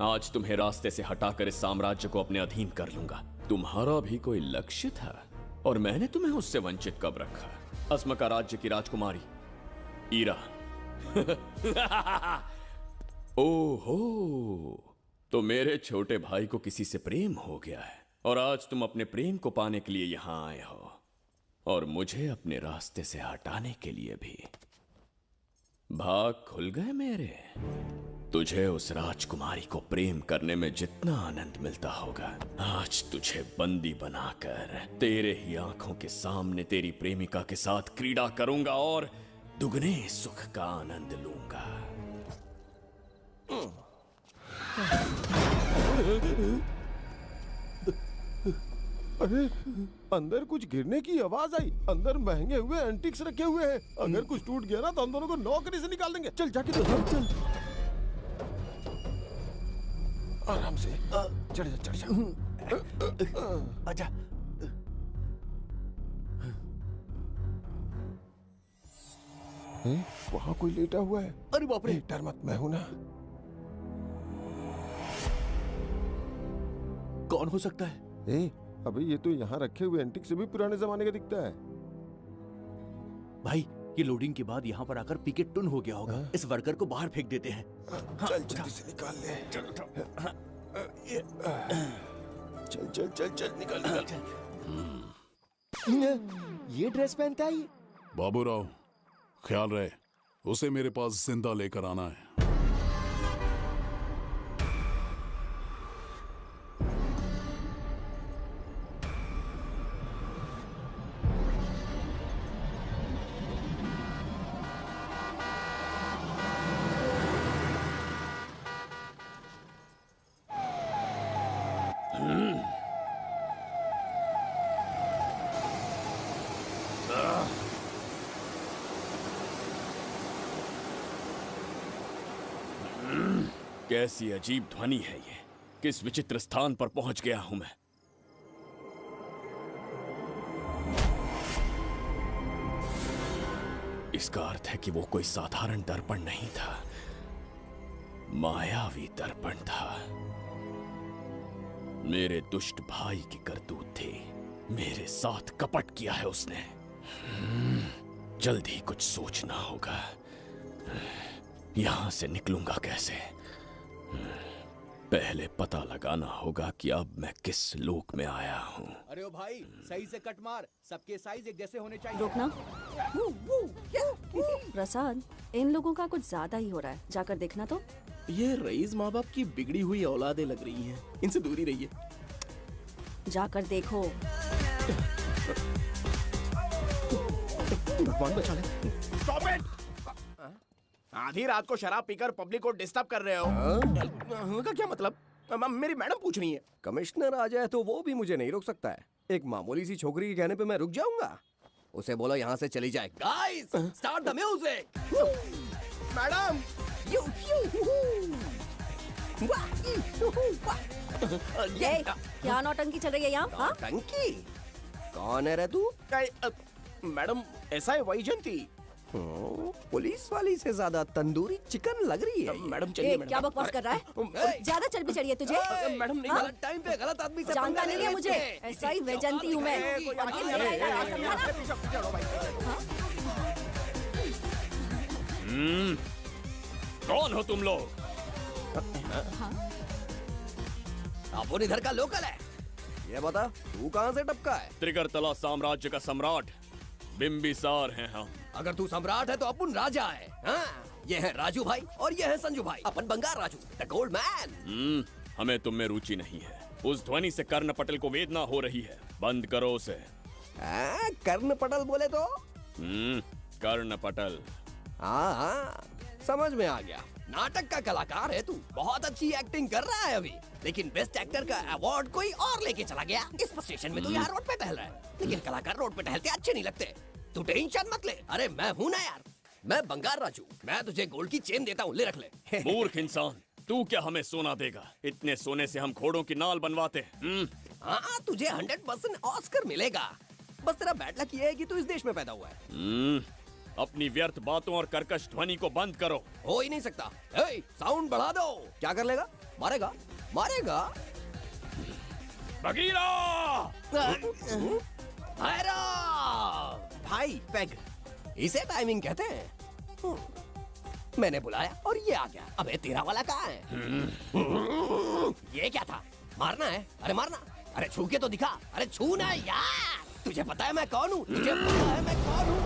[SPEAKER 8] आज तुम्हें रास्ते से हटाकर इस साम्राज्य को अपने अधीन कर लूंगा। तुम्हारा भी कोई लक्ष्य था और मैंने तुम्हें उससे वंचित कब रखा? अस्मका राज्य की राजकुमारी ईरा। ओहो, तो मेरे छोटे भाई को किसी से प्रेम हो गया है और आज तुम अपने प्रेम को पाने के लिए यहां आए हो और मुझे अपने रास्ते से हटाने के लिए भी। भाग खुल गए मेरे। तुझे उस राजकुमारी को प्रेम करने में जितना आनंद मिलता होगा, आज तुझे बंदी बनाकर तेरे ही आंखों के सामने तेरी प्रेमिका के साथ क्रीड़ा करूंगा और दुगने सुख का आनंद लूंगा।
[SPEAKER 19] अरे, अंदर कुछ गिरने की आवाज आई। अंदर महंगे हुए एंटिक्स रखे हुए हैं। अगर कुछ टूट गया ना तो हम दोनों को नौकरी से निकाल देंगे। चल जाके देख, चल। आराम से चढ़ जा। आजा। वहाँ कोई लेटा हुआ है।
[SPEAKER 13] अरे बाप रे,
[SPEAKER 19] डर मत, मैं हूं ना।
[SPEAKER 13] कौन हो सकता है?
[SPEAKER 19] अबे ये तो यहाँ रखे हुए एंटिक से भी पुराने जमाने का दिखता है।
[SPEAKER 13] भाई, ये लोडिंग के बाद यहाँ पर आकर पीके टुन हो गया होगा। इस वर्कर को बाहर फेंक देते हैं।
[SPEAKER 19] चल जल्दी से निकाल ले। चल चल चल चल निकाल निकाल।
[SPEAKER 10] ये ड्रेस पहनता है ये?
[SPEAKER 1] बाबूराव, ख्याल रहे, उसे मेरे पास जिंदा लेकर आना है।
[SPEAKER 8] कैसी अजीब ध्वनि है ये? किस विचित्र स्थान पर पहुंच गया हूं मैं? इसका अर्थ है कि वो कोई साधारण दर्पण नहीं था, मायावी दर्पण था। मेरे दुष्ट भाई की करतूत थी। मेरे साथ कपट किया है उसने। जल्द ही कुछ सोचना होगा। यहां से निकलूंगा कैसे? पहले पता लगाना होगा कि अब मैं किस लोक में आया हूँ।
[SPEAKER 17] अरे ओ भाई, सही से कट मार। सबके साइज एक जैसे होने चाहिए।
[SPEAKER 4] रुकना। प्रसाद, इन लोगों का कुछ ज्यादा ही हो रहा है। जाकर देखना तो।
[SPEAKER 2] ये रईस माँ बाप की बिगड़ी हुई औलादें लग रही हैं। इनसे दूरी रहिए।
[SPEAKER 4] जाकर देखो।
[SPEAKER 2] भगवान बचा ले। Stop it! आधी रात को शराब पीकर पब्लिक को डिस्टर्ब कर रहे हो। का क्या मतलब? मेरी मैडम पूछ रही है। कमिश्नर आ जाए तो वो भी मुझे नहीं रोक सकता है। एक मामूली सी छोकरी के कहने पे मैं रुक जाऊंगा? उसे बोलो यहाँ से चली जाए। Guys, start the music. Madam,
[SPEAKER 4] ये क्या नौटंकी चल रही है यहाँ?
[SPEAKER 2] नौटंकी? कौन है रे तू? मैडम, ऐसा है वैजयंती। पुलिस वाली से ज्यादा तंदूरी चिकन लग रही है। मैडम चलिए।
[SPEAKER 4] क्या बकवास कर रहा है? ज्यादा चर्बी चढ़ी है तुझे?
[SPEAKER 2] मैडम नहीं, गलत टाइम पे गलत आदमी से
[SPEAKER 4] जानता नहीं है मुझे। ऐसा ही वैजयंती हूँ मैं।
[SPEAKER 8] कौन हो तुम लोग?
[SPEAKER 2] अपन इधर का लोकल है। ये बता तू कहाँ से टपका है?
[SPEAKER 5] त्रिगर्तला साम्राज्य का सम्राट बिम्बिसार हैं हम।
[SPEAKER 2] अगर तू सम्राट है तो अपन राजा है। हाँ? ये है राजू भाई और ये है संजू भाई, अपन बंगार राजू, द गोल्ड मैन।
[SPEAKER 5] हमें तुम में रुचि नहीं है। उस ध्वनि से कर्ण पटेल को वेदना हो रही है, बंद करो उसे।
[SPEAKER 2] कर्ण पटेल बोले तो?
[SPEAKER 5] कर्ण पटेल।
[SPEAKER 2] हाँ, समझ में आ गया। नाटक का कलाकार है तू, बहुत अच्छी एक्टिंग कर रहा है अभी, लेकिन बेस्ट एक्टर का अवार्ड कोई और लेके चला गया। इस फ्रस्ट्रेशन में तू यहाँ रोड पे टहल रहा है, लेकिन कलाकार रोड पे टहलते अच्छे नहीं लगते। तू टेंशन मत ले। अरे मैं हूँ ना यार, मैं बंगार राजू, मैं तुझे गोल्ड की चेन देता हूँ, ले रख ले।
[SPEAKER 5] मूर्ख इंसान, तू क्या हमें सोना देगा? इतने सोने से हम घोड़ों की नाल बनवाते हैं।
[SPEAKER 2] हाँ, तुझे 100% ऑस्कर मिलेगा। बस तेरा बैड लक ये है कि तू इस देश में पैदा हुआ है।
[SPEAKER 5] अपनी व्यर्थ बातों और कर्कश ध्वनि को बंद करो।
[SPEAKER 2] हो ही नहीं सकता। साउंड बढ़ा दो। क्या कर लेगा? मारेगा? मारेगा?
[SPEAKER 5] बगीरा!
[SPEAKER 2] भाई पैग, इसे टाइमिंग कहते हैं। मैंने बुलाया और ये आ गया। अबे तेरा वाला कहाँ है? ये क्या था? मारना है? अरे मारना। अरे छू के तो दिखा। अरे छू ना यार। तुझे पता है मैं कौन हूँ? तुझे पता है मैं कौन हूँ?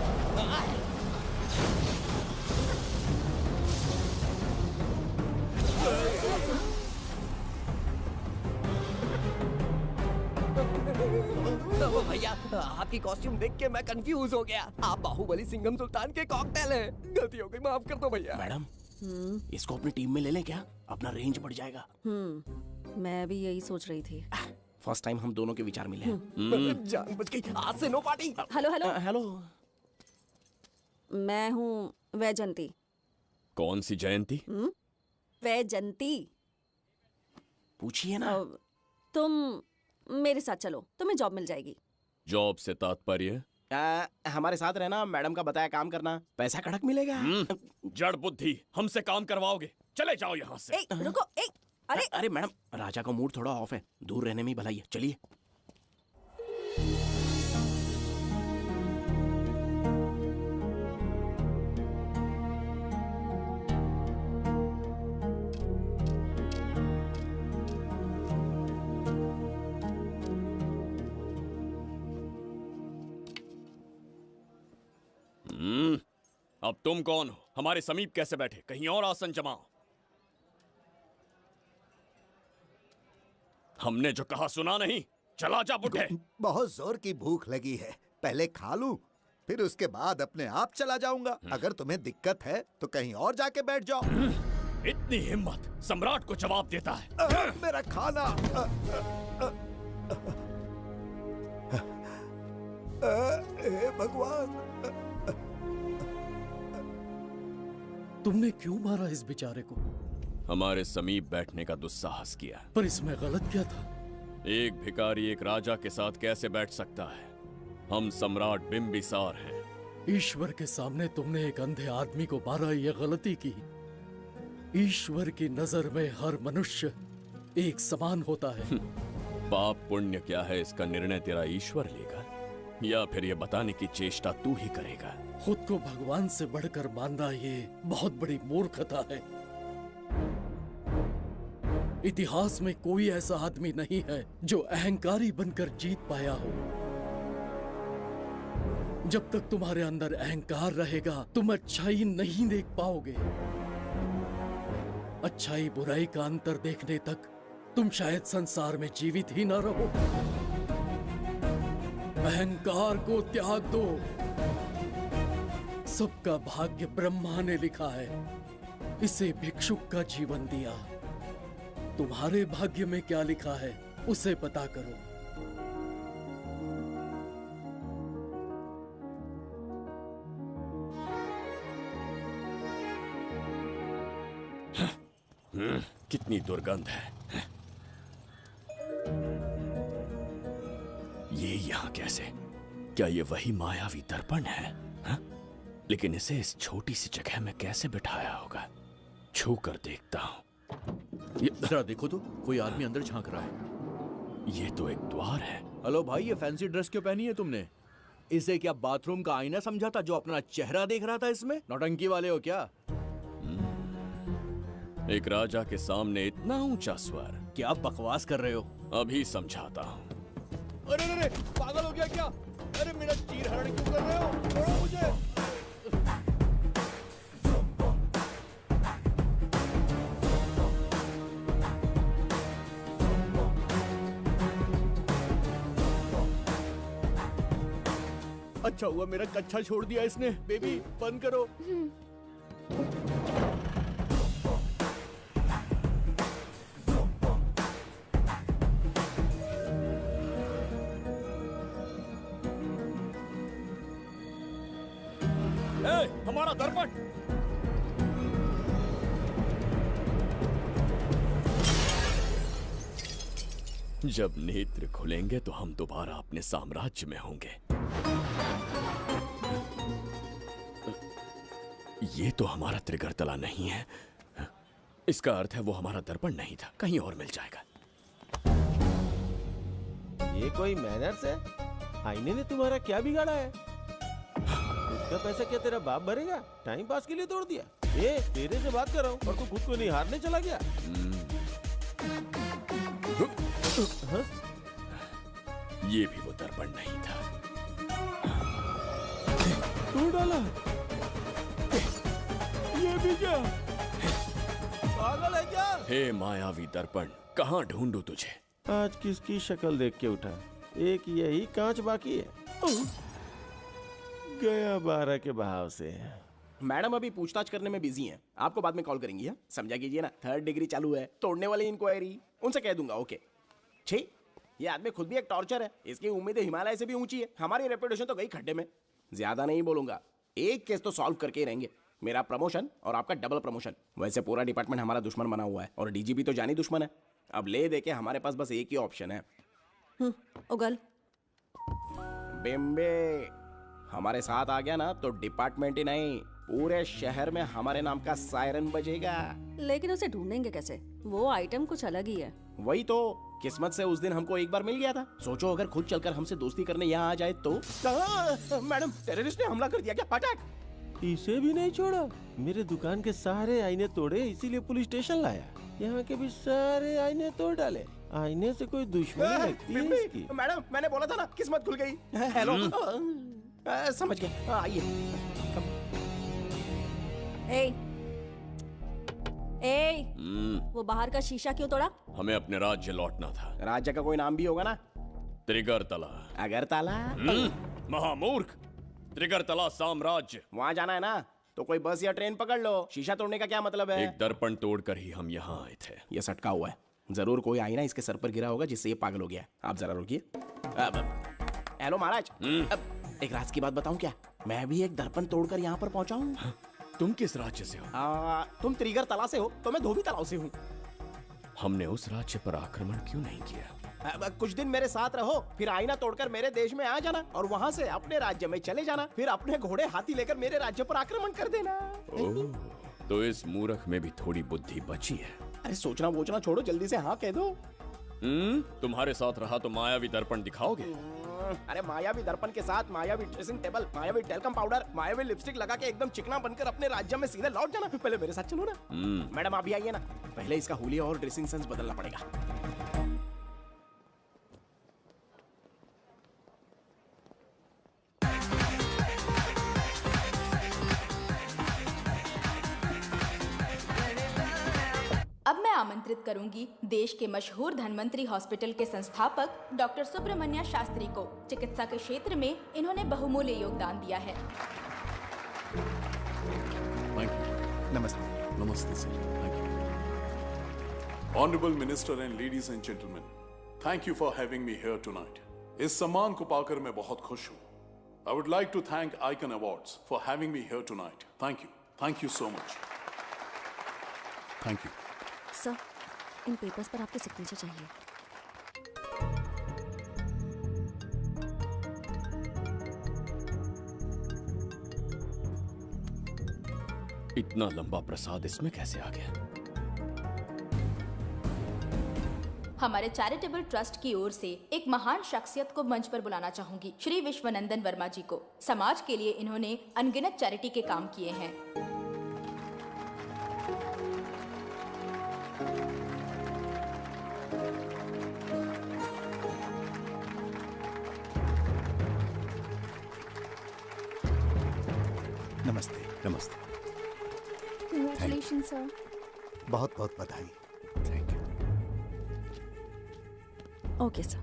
[SPEAKER 2] भैया, आपकी कॉस्ट्यूम देख के मैं कंफ्यूज हो गया। आप बाहुबली सिंघम सुल्तान के कॉकटेल हैं। गलती हो गई, माफ कर दो भैया। मैडम, इसको अपनी टीम में ले लें क्या? अपना रेंज बढ़ जाएगा।
[SPEAKER 4] मैं भी यही सोच रही थी।
[SPEAKER 2] फर्स्ट टाइम हम दोनों के विचार मिले हैं। जान बच गई। आज से no party.
[SPEAKER 4] Hello hello
[SPEAKER 2] hello.
[SPEAKER 4] मैं हूँ वैजंती।
[SPEAKER 5] कौन सी जयंती?
[SPEAKER 4] वैजंती।
[SPEAKER 2] पूछिए ना।
[SPEAKER 4] तुम मेरे साथ चलो, तुम्हें जॉब मिल जाएगी।
[SPEAKER 5] जॉब से तात्पर्य?
[SPEAKER 2] हमारे साथ रहना, मैडम का बताया काम करना, पैसा कड़क मिलेगा।
[SPEAKER 5] जड़ बुद्धि, हमसे काम करवाओगे? चले जाओ यहाँ से।
[SPEAKER 4] रुको।
[SPEAKER 2] अरे मैडम, राजा का मूड थोड़ा ऑफ है, दूर रहने में ही भलाई है। चलिए।
[SPEAKER 5] अब तुम कौन हो? हमारे समीप कैसे बैठे? कहीं और आसन जमाओ। हमने जो कहा सुना नहीं? चला जा बुढ़े।
[SPEAKER 14] बहुत जोर की भूख लगी है, पहले खा लूं, फिर उसके बाद अपने आप चला जाऊंगा। अगर तुम्हें दिक्कत है तो कहीं और जाके बैठ जाओ।
[SPEAKER 5] इतनी हिम्मत, सम्राट को जवाब देता है।
[SPEAKER 14] मेरा खाना। हे भगवान,
[SPEAKER 13] तुमने क्यों मारा इस बेचारे को?
[SPEAKER 5] हमारे समीप बैठने का दुस्साहस किया।
[SPEAKER 13] पर इसमें गलत क्या था?
[SPEAKER 5] एक भिखारी एक राजा के साथ कैसे बैठ सकता है? हम सम्राट बिम्बिसार हैं।
[SPEAKER 13] ईश्वर के सामने तुमने एक अंधे आदमी को मारा, ये गलती की। ईश्वर की नजर में हर मनुष्य एक समान होता है।
[SPEAKER 5] पाप पुण्य क्या है, इसका निर्णय तेरा ईश्वर लेगा या फिर ये बताने की चेष्टा तू ही करेगा?
[SPEAKER 13] खुद को भगवान से बढ़कर मानना ये बहुत बड़ी मूर्खता है। इतिहास में कोई ऐसा आदमी नहीं है जो अहंकारी बनकर जीत पाया हो। जब तक तुम्हारे अंदर अहंकार रहेगा तुम अच्छाई नहीं देख पाओगे। अच्छाई बुराई का अंतर देखने तक तुम शायद संसार में जीवित ही ना रहो। अहंकार को त्याग दो। सबका भाग्य ब्रह्मा ने लिखा है, इसे भिक्षुक का जीवन दिया। तुम्हारे भाग्य में क्या लिखा है उसे पता करो।
[SPEAKER 5] कितनी दुर्गंध है। ये यहाँ कैसे? क्या ये वही मायावी दर्पण है? हा? लेकिन इसे इस छोटी सी जगह में कैसे बिठाया होगा? छू कर देखता हूँ।
[SPEAKER 9] जरा देखो तो, कोई आदमी अंदर झांक रहा है।
[SPEAKER 5] ये तो एक द्वार है।
[SPEAKER 9] हेलो भाई, ये फैंसी ड्रेस क्यों पहनी है तुमने? इसे क्या बाथरूम का आईना समझा था जो अपना चेहरा देख रहा था इसमें? नौटंकी वाले हो क्या?
[SPEAKER 5] एक राजा के सामने इतना ऊंचा स्वर।
[SPEAKER 9] क्या बकवास कर रहे हो?
[SPEAKER 5] अभी समझाता हूँ।
[SPEAKER 17] अरे अरे पागल हो गया क्या? अरे मेरा चीर हरण क्यों कर रहे हो? छोड़ो मुझे। अच्छा हुआ मेरा कच्छा छोड़ दिया इसने। बेबी बंद करो।
[SPEAKER 5] हमारा दर्पण।
[SPEAKER 2] जब नेत्र खुलेंगे तो हम दोबारा अपने साम्राज्य में होंगे। ये तो हमारा त्रिगर्तला नहीं है। इसका अर्थ है वो हमारा दर्पण नहीं था, कहीं और मिल जाएगा।
[SPEAKER 19] ये कोई मैनर्स है? आईने ने तुम्हारा क्या बिगाड़ा है? उसका पैसा क्या तेरा बाप भरेगा? टाइम पास के लिए तोड़ दिया। ये तेरे से बात कर रहा हूँ और तू खुद को निहारने चला गया।
[SPEAKER 2] हाँ? ये भी वो दर्पण नहीं था।
[SPEAKER 19] तू डाला? ये भी क्या? पागल है क्या?
[SPEAKER 2] हे मायावी दर्पण, कहाँ ढूंढूं तुझे?
[SPEAKER 19] आज किसकी शक्ल देख के उठा? एक यही कांच बाकी है। गया 12 के बहाव से।
[SPEAKER 2] मैडम अभी पूछताछ करने में बिजी हैं। आपको बाद में कॉल करेंगी। है समझा कीजिए ना, 3rd डिग्री चालू है। तोड़ने वाली इंक्वायरी उनसे कह दूंगा। ओके। छी, ये आदमी खुद भी एक टॉर्चर है। इसकी उम्मीदें हिमालय से भी ऊंची है। हमारी रेपुटेशन तो गई खड्डे में। ज्यादा नहीं बोलूंगा, एक केस तो सॉल्व करके ही रहेंगे। मेरा प्रमोशन और आपका डबल प्रमोशन। वैसे पूरा डिपार्टमेंट हमारा दुश्मन बना हुआ है और डीजीपी तो जानी दुश्मन है। अब ले दे के हमारे पास बस एक ही ऑप्शन है।
[SPEAKER 4] उगल
[SPEAKER 2] बिम्बे हमारे साथ आ गया ना तो डिपार्टमेंट ही नहीं, पूरे शहर में हमारे नाम का सायरन बजेगा।
[SPEAKER 4] लेकिन उसे ढूंढेंगे कैसे? वो आइटम कुछ अलग ही है।
[SPEAKER 2] वही तो, किस्मत से उस दिन हमको एक बार मिल गया था। सोचो अगर खुद चलकर हमसे दोस्ती करने यहाँ आ जाए तो। मैडम, टेररिस्ट ने हमला कर दिया क्या? अटैक!
[SPEAKER 19] इसे भी नहीं छोड़ा। मेरे दुकान के सारे आईने तोड़े, इसीलिए पुलिस स्टेशन लाया। यहाँ के भी सारे आईने तोड़ डाले। आईने से कोई दुश्मनी लगती है इसकी।
[SPEAKER 2] मैडम, मैंने बोला था ना, किस्मत खुल गई। हेलो। समझ गए, आइए।
[SPEAKER 4] वो बाहर का शीशा क्यों तोड़ा?
[SPEAKER 2] हमें अपने राज्य लौटना था। राज्य का कोई नाम भी होगा ना? त्रिगर्तला। अगरतला? महामूर्ख, त्रिगर्तला साम्राज्य। वहाँ जाना है ना तो कोई बस या ट्रेन पकड़ लो। शीशा तोड़ने का क्या मतलब है? एक दर्पण तोड़कर ही हम यहाँ आए थे। ये सटका हुआ है, जरूर कोई आईना इसके सर पर गिरा होगा जिससे ये पागल हो गया। आप जरा रुकिए। हेलो महाराज, एक राज की बात बताऊं क्या? मैं भी एक दर्पण तोड़कर यहाँ पर पहुंचा हूँ। तुम किस राज्य से हो? तुम त्रिगर्तला से हो तो मैं धोबी तालाब से हूँ। हमने उस राज्य पर आक्रमण क्यों नहीं किया? कुछ दिन मेरे साथ रहो, फिर आईना तोड़कर मेरे देश में आ जाना और वहाँ से अपने राज्य में चले जाना। फिर अपने घोड़े हाथी लेकर मेरे राज्य पर आक्रमण कर देना। तो इस मूर्ख में भी थोड़ी बुद्धि बची है। अरे सोचना वोचना छोड़ो, जल्दी से हाँ कह दो। तुम्हारे साथ रहा तो मायावी दर्पण दिखाओगे? अरे मायावी दर्पण के साथ मायावी ड्रेसिंग टेबल, मायावी टेलकम पाउडर, मायावी लिपस्टिक लगा के एकदम चिकना बनकर अपने राज्य में सीधे लौट जाना। पहले मेरे साथ चलो ना। मैडम आप भी आइए ना, पहले इसका हुलिया और ड्रेसिंग सेंस बदलना पड़ेगा।
[SPEAKER 7] अब मैं आमंत्रित करूंगी देश के मशहूर धन्वंतरी हॉस्पिटल के संस्थापक डॉक्टर सुब्रमण्य शास्त्री को। चिकित्सा के क्षेत्र में इन्होंने बहुमूल्य योगदान दिया है।
[SPEAKER 1] नमस्ते। नमस्ते sir. Thank you. Honourable minister and ladies and gentleman, thank you for having me here tonight. इस सम्मान को पाकर मैं बहुत खुश हूँ। I would like to thank Icon Awards for having me here tonight. Thank you so much. Thank you.
[SPEAKER 4] Sir, इन papers पर आपके सिग्नेचर चाहिए।
[SPEAKER 2] इतना लंबा प्रसाद इसमें कैसे आ गया?
[SPEAKER 7] हमारे चैरिटेबल ट्रस्ट की ओर से एक महान शख्सियत को मंच पर बुलाना चाहूंगी, श्री विश्वनंदन वर्मा जी को। समाज के लिए इन्होंने अनगिनत चैरिटी के काम किए हैं।
[SPEAKER 11] नमस्ते।
[SPEAKER 2] नमस्ते।
[SPEAKER 16] Congratulations, sir.
[SPEAKER 11] बहुत बहुत बधाई।
[SPEAKER 4] Okay sir.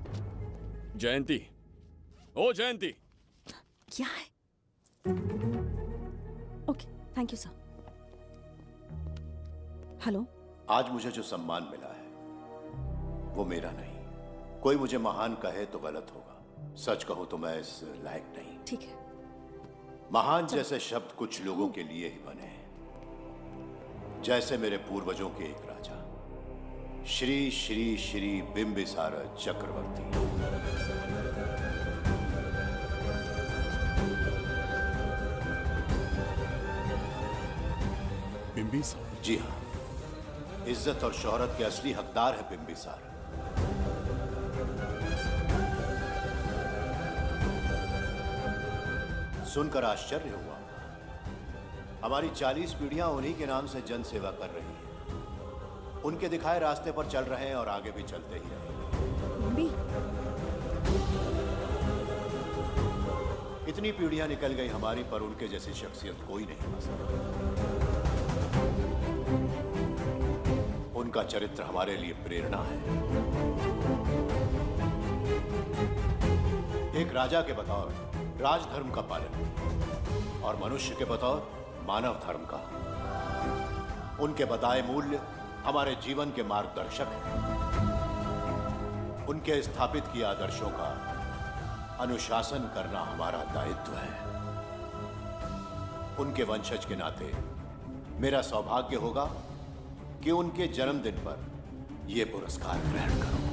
[SPEAKER 5] जयंती, ओ जयंती।
[SPEAKER 4] क्या है? Okay, thank you sir. Hello.
[SPEAKER 20] आज मुझे जो सम्मान मिला है वो मेरा नहीं। कोई मुझे महान कहे तो गलत होगा, सच कहूं तो मैं इस लायक नहीं।
[SPEAKER 4] ठीक है।
[SPEAKER 20] महान जैसे शब्द कुछ लोगों के लिए ही बने हैं, जैसे मेरे पूर्वजों के एक राजा श्री श्री श्री बिंबिसार चक्रवर्ती।
[SPEAKER 1] बिंबिसार?
[SPEAKER 20] जी हाँ, इज्जत और शोहरत के असली हकदार है बिंबिसार। सुनकर आश्चर्य हुआ, हमारी 40 पीढ़ियां उन्हीं के नाम से जन सेवा कर रही हैं। उनके दिखाए रास्ते पर चल रहे हैं और आगे भी चलते ही रहेंगे। इतनी पीढ़ियां निकल गई हमारी, पर उनके जैसी शख्सियत कोई नहीं बन सका। उनका चरित्र हमारे लिए प्रेरणा है। एक राजा के बतौर राजधर्म का पालन और मनुष्य के बतौर मानव धर्म का। उनके बताए मूल्य हमारे जीवन के मार्गदर्शक हैं। उनके स्थापित किए आदर्शों का अनुशासन करना हमारा दायित्व है। उनके वंशज के नाते मेरा सौभाग्य होगा कि उनके जन्मदिन पर यह पुरस्कार ग्रहण करूं।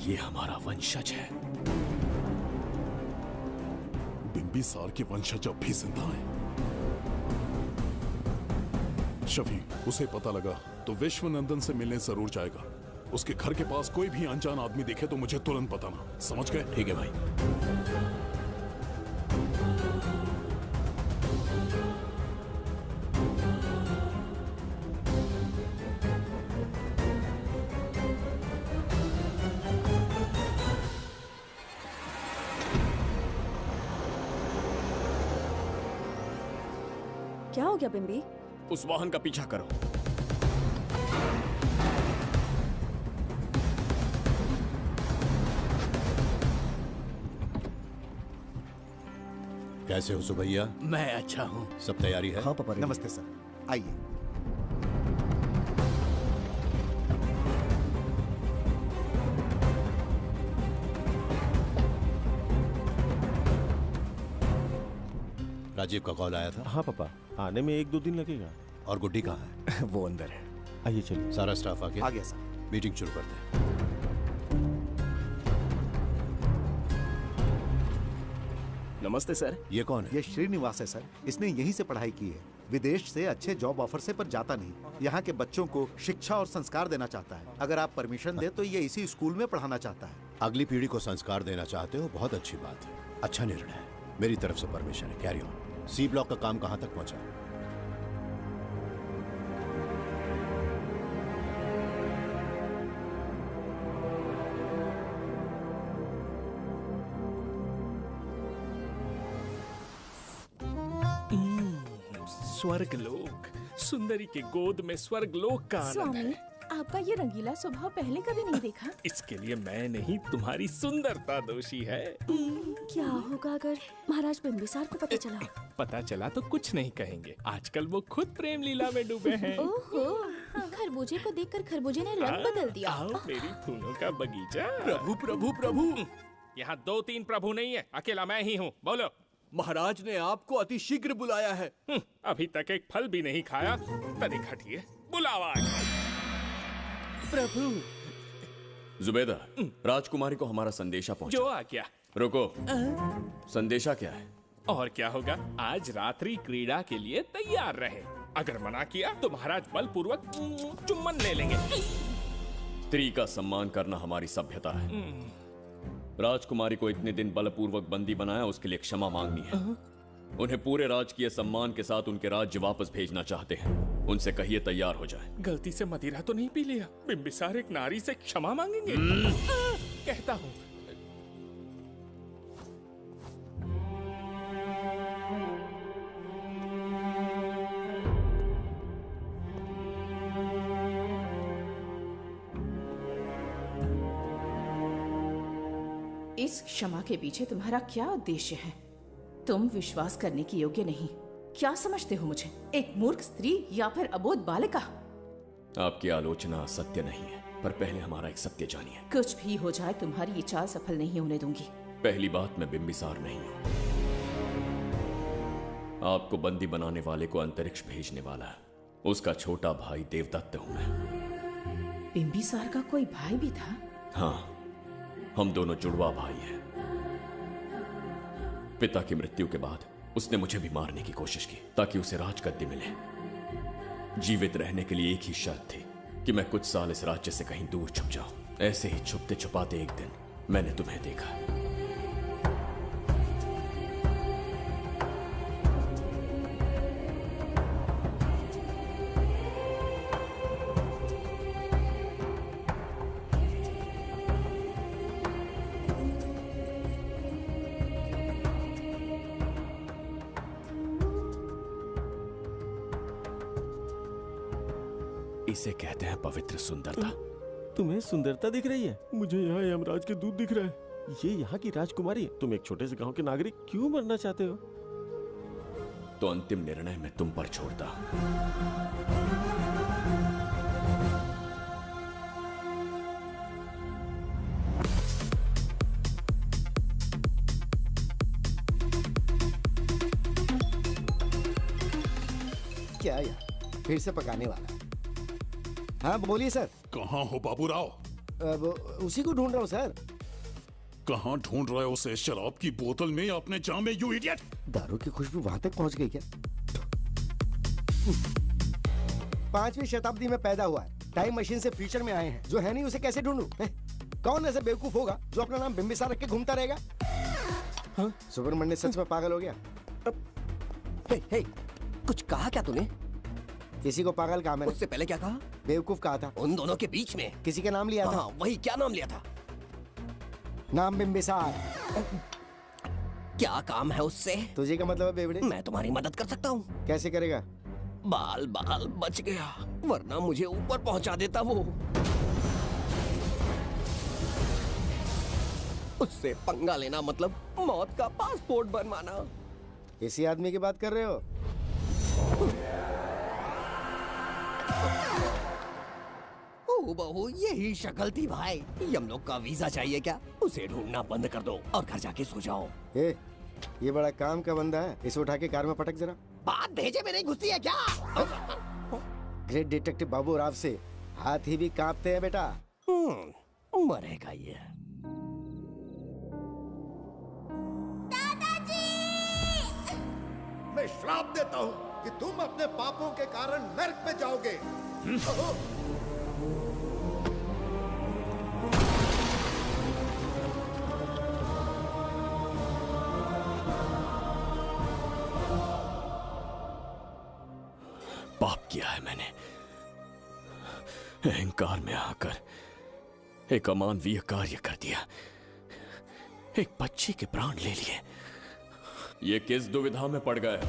[SPEAKER 2] ये हमारा वंशज है।
[SPEAKER 1] बिंबिसार के वंशज अब भी जिंदा हैं। शफी, उसे पता लगा तो विश्वनंदन से मिलने जरूर जाएगा। उसके घर के पास कोई भी अनजान आदमी दिखे तो मुझे तुरंत बताना, समझ गए?
[SPEAKER 2] ठीक है भाई।
[SPEAKER 4] क्या हो गया बिम्बी?
[SPEAKER 2] उस वाहन का पीछा करो।
[SPEAKER 20] कैसे हो सुभैया?
[SPEAKER 17] मैं अच्छा हूँ।
[SPEAKER 20] सब तैयारी है?
[SPEAKER 11] हाँ पापा। नमस्ते सर, आइए।
[SPEAKER 20] राजीव का कॉल आया था?
[SPEAKER 19] हाँ पापा, आने में 1-2 दिन लगेगा।
[SPEAKER 20] और गुड्डी कहाँ है?
[SPEAKER 2] वो अंदर है।
[SPEAKER 19] आइए चलिए।
[SPEAKER 20] सारा स्टाफ आ गया?
[SPEAKER 11] आ गया सर।
[SPEAKER 20] मीटिंग शुरू करते हैं।
[SPEAKER 2] नमस्ते सर।
[SPEAKER 20] ये कौन है?
[SPEAKER 11] ये श्रीनिवास है सर। इसने यहीं से पढ़ाई की है। विदेश से अच्छे जॉब ऑफर से पर जाता नहीं। यहाँ के बच्चों को शिक्षा और संस्कार देना चाहता है। अगर आप परमिशन दे तो ये इसी स्कूल में पढ़ाना चाहता है।
[SPEAKER 20] अगली पीढ़ी को संस्कार देना चाहते हो, बहुत अच्छी बात है। अच्छा निर्णय है। मेरी तरफ से परमिशन है। Carry on. सी ब्लॉक का काम कहाँ तक पहुँचा?
[SPEAKER 8] स्वर्गलोक, सुंदरी के गोद में स्वर्गलोक का आनंद
[SPEAKER 12] स्वामी,
[SPEAKER 8] है।
[SPEAKER 12] आपका ये रंगीला स्वभाव पहले कभी नहीं देखा।
[SPEAKER 8] इसके लिए मैं नहीं, तुम्हारी सुंदरता दोषी है।
[SPEAKER 4] क्या होगा अगर महाराज बिंबिसार को पता चला?
[SPEAKER 8] पता चला तो कुछ नहीं कहेंगे। आजकल वो खुद प्रेम लीला में डूबे हैं।
[SPEAKER 7] ओहो, खरबूजे को देखकर खरबूजे ने रंग बदल दिया।
[SPEAKER 8] आओ मेरी फूलों का बगीचा।
[SPEAKER 17] प्रभु प्रभु प्रभु।
[SPEAKER 8] यहाँ 2-3 प्रभु नहीं है, अकेला मैं ही हूँ। बोलो।
[SPEAKER 17] महाराज ने आपको अति शीघ्र बुलाया है।
[SPEAKER 8] अभी तक एक फल भी नहीं खाया, तनिक हटिए, बुलावा है।
[SPEAKER 2] प्रभु। जुबेदा, राजकुमारी को हमारा संदेशा पहुंचा।
[SPEAKER 8] जो आ गया।
[SPEAKER 2] रुको, संदेशा क्या है?
[SPEAKER 8] और क्या होगा, आज रात्रि क्रीड़ा के लिए तैयार रहे। अगर मना किया तो महाराज बलपूर्वक चुम्बन ले लेंगे।
[SPEAKER 2] स्त्री का सम्मान करना हमारी सभ्यता है। राजकुमारी को इतने दिन बलपूर्वक बंदी बनाया, उसके लिए क्षमा मांगनी है। उन्हें पूरे राजकीय सम्मान के साथ उनके राज्य वापस भेजना चाहते हैं। उनसे कहिए तैयार हो जाए।
[SPEAKER 8] गलती से मदिरा तो नहीं पी लिया? बिंबिसार एक नारी से क्षमा मांगेंगे? कहता हूँ।
[SPEAKER 12] इस क्षमा के पीछे तुम्हारा क्या उद्देश्य है? तुम विश्वास करने की योग्य नहीं। क्या समझते हो मुझे? एक मूर्ख स्त्री या फिर अबोध बालिका?
[SPEAKER 2] आपकी आलोचना सत्य नहीं है, पर पहले हमारा एक सत्य जानिए।
[SPEAKER 12] कुछ भी हो जाए तुम्हारी ये चाल सफल नहीं होने दूंगी।
[SPEAKER 2] पहली बात, मैं बिंबिसार नहीं हूं। आपको बंदी बनाने वाले को अंतरिक्ष भेजने वाला उसका छोटा भाई देवदत्त हूं मैं।
[SPEAKER 12] बिंबिसार का कोई भाई भी था?
[SPEAKER 2] हाँ, हम दोनों जुड़वा भाई हैं। पिता की मृत्यु के बाद उसने मुझे भी मारने की कोशिश की ताकि उसे राजगद्दी मिले। जीवित रहने के लिए एक ही शर्त थी कि मैं कुछ साल इस राज्य से कहीं दूर छुप जाऊं। ऐसे ही छुपते छुपाते एक दिन मैंने तुम्हें देखा। इसे कहते हैं पवित्र सुंदरता।
[SPEAKER 19] तुम्हें सुंदरता दिख रही है? मुझे यहाँ यमराज के दूध दिख रहा है। ये यहाँ की राजकुमारी है। तुम एक छोटे से गांव के नागरिक क्यों मरना चाहते हो?
[SPEAKER 2] तो अंतिम निर्णय मैं तुम पर छोड़ता हूं।
[SPEAKER 10] क्या यार, फिर से पकाने वाला? हाँ बोलिए सर।
[SPEAKER 1] कहाँ हो बाबूराव?
[SPEAKER 10] अब उसी को ढूंढ रहा हूँ सर।
[SPEAKER 1] कहाँ ढूंढ रहे हो उसे? शराब की बोतल में या अपने जाम में, यू इडियट?
[SPEAKER 10] दारू की खुशबू वहां तक पहुंच गई क्या? 5वीं शताब्दी में पैदा हुआ है, टाइम मशीन से फ्यूचर में आए हैं। जो है नहीं उसे कैसे ढूंढूं? कौन ऐसा बेवकूफ होगा जो अपना नाम बिंबिसार रख के घूमता रहेगा? हाँ? सुब्रमण्य सच में पागल हो गया।
[SPEAKER 2] हे, कुछ कहा क्या तूने?
[SPEAKER 10] किसी को पागल कहा मैंने।
[SPEAKER 2] उससे पहले क्या कहा?
[SPEAKER 10] बेवकूफ कहा था।
[SPEAKER 2] उन दोनों के बीच में
[SPEAKER 10] किसी का नाम लिया था।
[SPEAKER 2] हाँ, वही, क्या नाम लिया था?
[SPEAKER 10] नाम बिंबिसार।
[SPEAKER 2] क्या काम है उससे?
[SPEAKER 10] तुझे क्या मतलब है बेवड़े?
[SPEAKER 2] मैं तुम्हारी मदद कर सकता हूँ।
[SPEAKER 10] कैसे करेगा?
[SPEAKER 2] बाल बाल बच गया, वरना मुझे ऊपर पहुंचा देता वो। उससे पंगा लेना मतलब मौत का पासपोर्ट बनवाना।
[SPEAKER 10] इसी आदमी की बात कर रहे हो?
[SPEAKER 2] बहू, यही शक्ल थी भाई। यमलोक का वीजा चाहिए क्या? उसे ढूंढना बंद कर दो और घर जाके सो जाओ।
[SPEAKER 10] ये बड़ा काम का बंदा है, इसे उठा के कार में पटक जरा।
[SPEAKER 2] बात भेजे में नहीं घुसती है क्या?
[SPEAKER 10] ग्रेट डिटेक्टिव बाबू राव से हाथी भी कांपते हैं बेटा।
[SPEAKER 2] मरेगा ये।
[SPEAKER 11] मैं श्राप देता हूँ कि तुम अपने पापों के कारण नरक में जाओगे।
[SPEAKER 2] पाप किया है मैंने। अहंकार में आकर एक अमानवीय कार्य कर दिया। एक बच्ची के प्राण ले लिए। ये किस दुविधा में पड़ गए?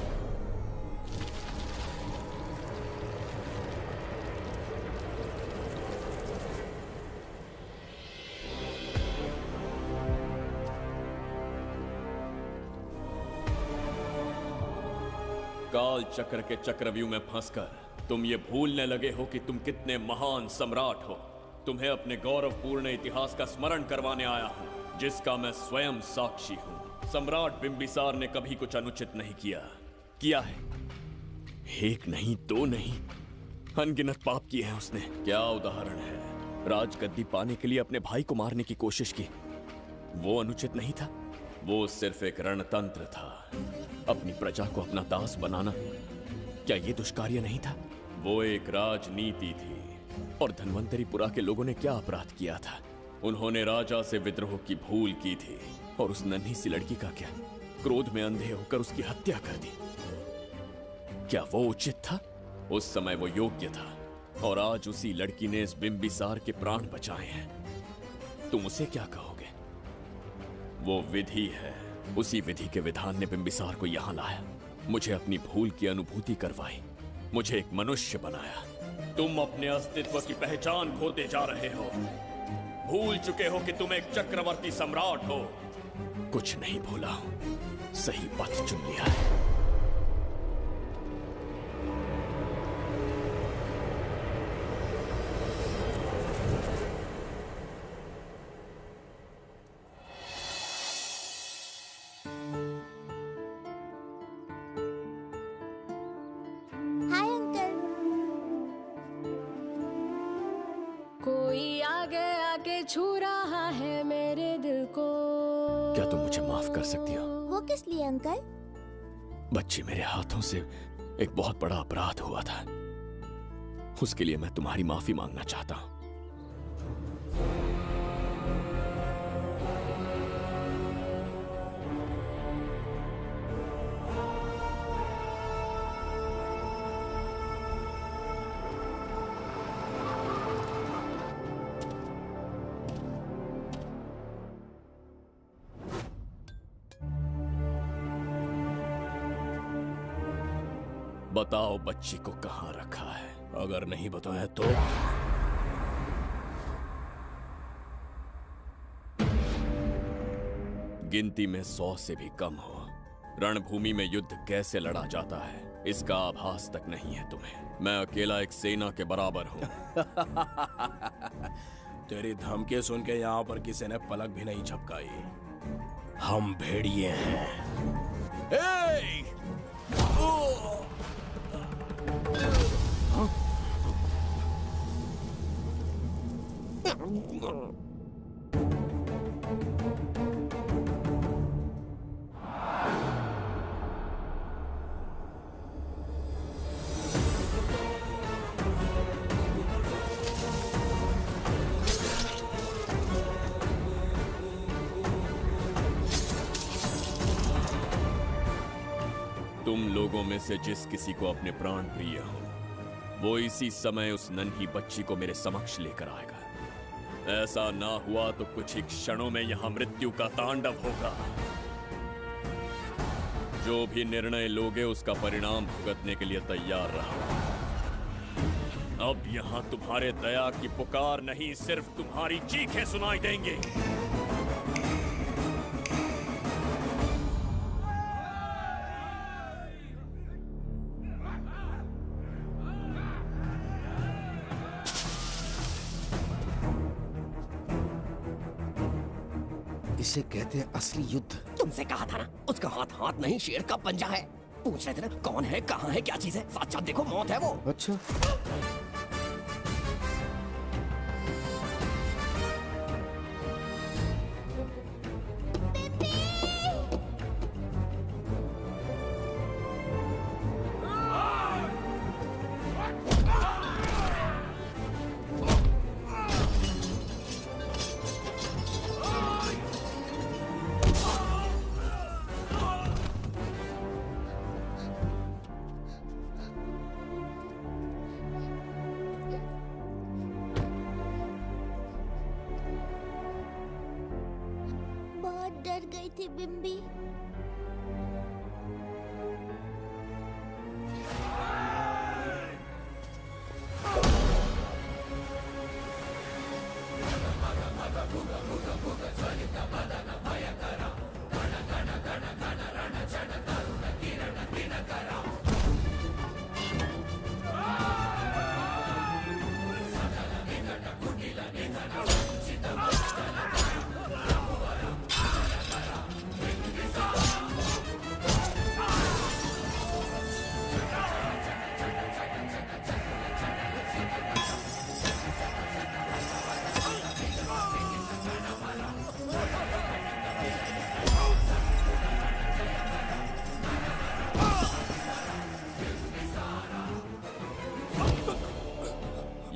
[SPEAKER 2] काल चक्र के चक्रव्यूह में फंसकर तुम ये भूलने लगे हो कि तुम कितने महान सम्राट हो। तुम्हें अपने गौरवपूर्ण इतिहास का स्मरण करवाने आया हूं, जिसका मैं स्वयं साक्षी हूं। सम्राट बिंबिसार ने कभी कुछ अनुचित नहीं किया है। एक नहीं, दो नहीं, अनगिनत पाप किए हैं उसने। क्या उदाहरण है? राजगद्दी पाने के लिए अपने भाई को मारने की कोशिश की। वो अनुचित नहीं था, वो सिर्फ एक रणतंत्र था। अपनी प्रजा को अपना दास बनाना, क्या ये दुष्कार्य नहीं था? वो एक राजनीति थी। और धन्वंतरीपुरा के लोगों ने क्या अपराध किया था? उन्होंने राजा से विद्रोह की भूल की थी। और उस नन्ही सी लड़की का क्या? क्रोध में अंधे होकर उसकी हत्या कर दी। क्या वो उचित था? उस समय वो योग्य था। और आज उसी लड़की ने इस बिंबिसार के प्राण बचाए हैं। तुम उसे क्या कहोगे? वो विधि है। उसी विधि के विधान ने बिंबिसार को यहां लाया, मुझे अपनी भूल की अनुभूति करवाई, मुझे एक मनुष्य बनाया। तुम अपने अस्तित्व की पहचान खोते जा रहे हो। भूल चुके हो कि तुम एक चक्रवर्ती सम्राट हो,
[SPEAKER 5] कुछ नहीं भूला हूं, सही पथ चुन लिया है।
[SPEAKER 16] Hi uncle.
[SPEAKER 21] कोई आगे आके छू रहा है मेरे दिल को।
[SPEAKER 5] क्या तुम मुझे माफ कर सकती हो?
[SPEAKER 16] वो किस लिए अंकल?
[SPEAKER 5] बच्ची, मेरे हाथों से एक बहुत बड़ा अपराध हुआ था, उसके लिए मैं तुम्हारी माफी मांगना चाहता हूं। बताओ बच्ची को कहां रखा है? अगर नहीं बताया तो गिनती में 100 से भी कम हो। रणभूमि में युद्ध कैसे लड़ा जाता है इसका आभास तक नहीं है तुम्हें। मैं अकेला एक सेना के बराबर हूं।
[SPEAKER 2] तेरी धमकी सुन के यहाँ पर किसी ने पलक भी नहीं झपकाई।
[SPEAKER 5] हम भेड़िए हैं। तुम लोगों में से जिस किसी को अपने प्राण प्रिय हो, वो इसी समय उस नन्ही बच्ची को मेरे समक्ष लेकर आएगा। ऐसा ना हुआ तो कुछ ही क्षणों में यहां मृत्यु का तांडव होगा। जो भी निर्णय लोगे उसका परिणाम भुगतने के लिए तैयार रहो। अब यहां तुम्हारे दया की पुकार नहीं, सिर्फ तुम्हारी चीखें सुनाई देंगी।
[SPEAKER 2] इसे कहते हैं असली युद्ध।
[SPEAKER 22] तुमसे कहा था ना, उसका हाथ हाथ नहीं शेर का पंजा है। पूछ रहे थे ना कौन है, कहाँ है, क्या चीज है। साथ देखो, मौत है वो।
[SPEAKER 2] अच्छा,
[SPEAKER 16] बहुत डर गई थी बिम्बी।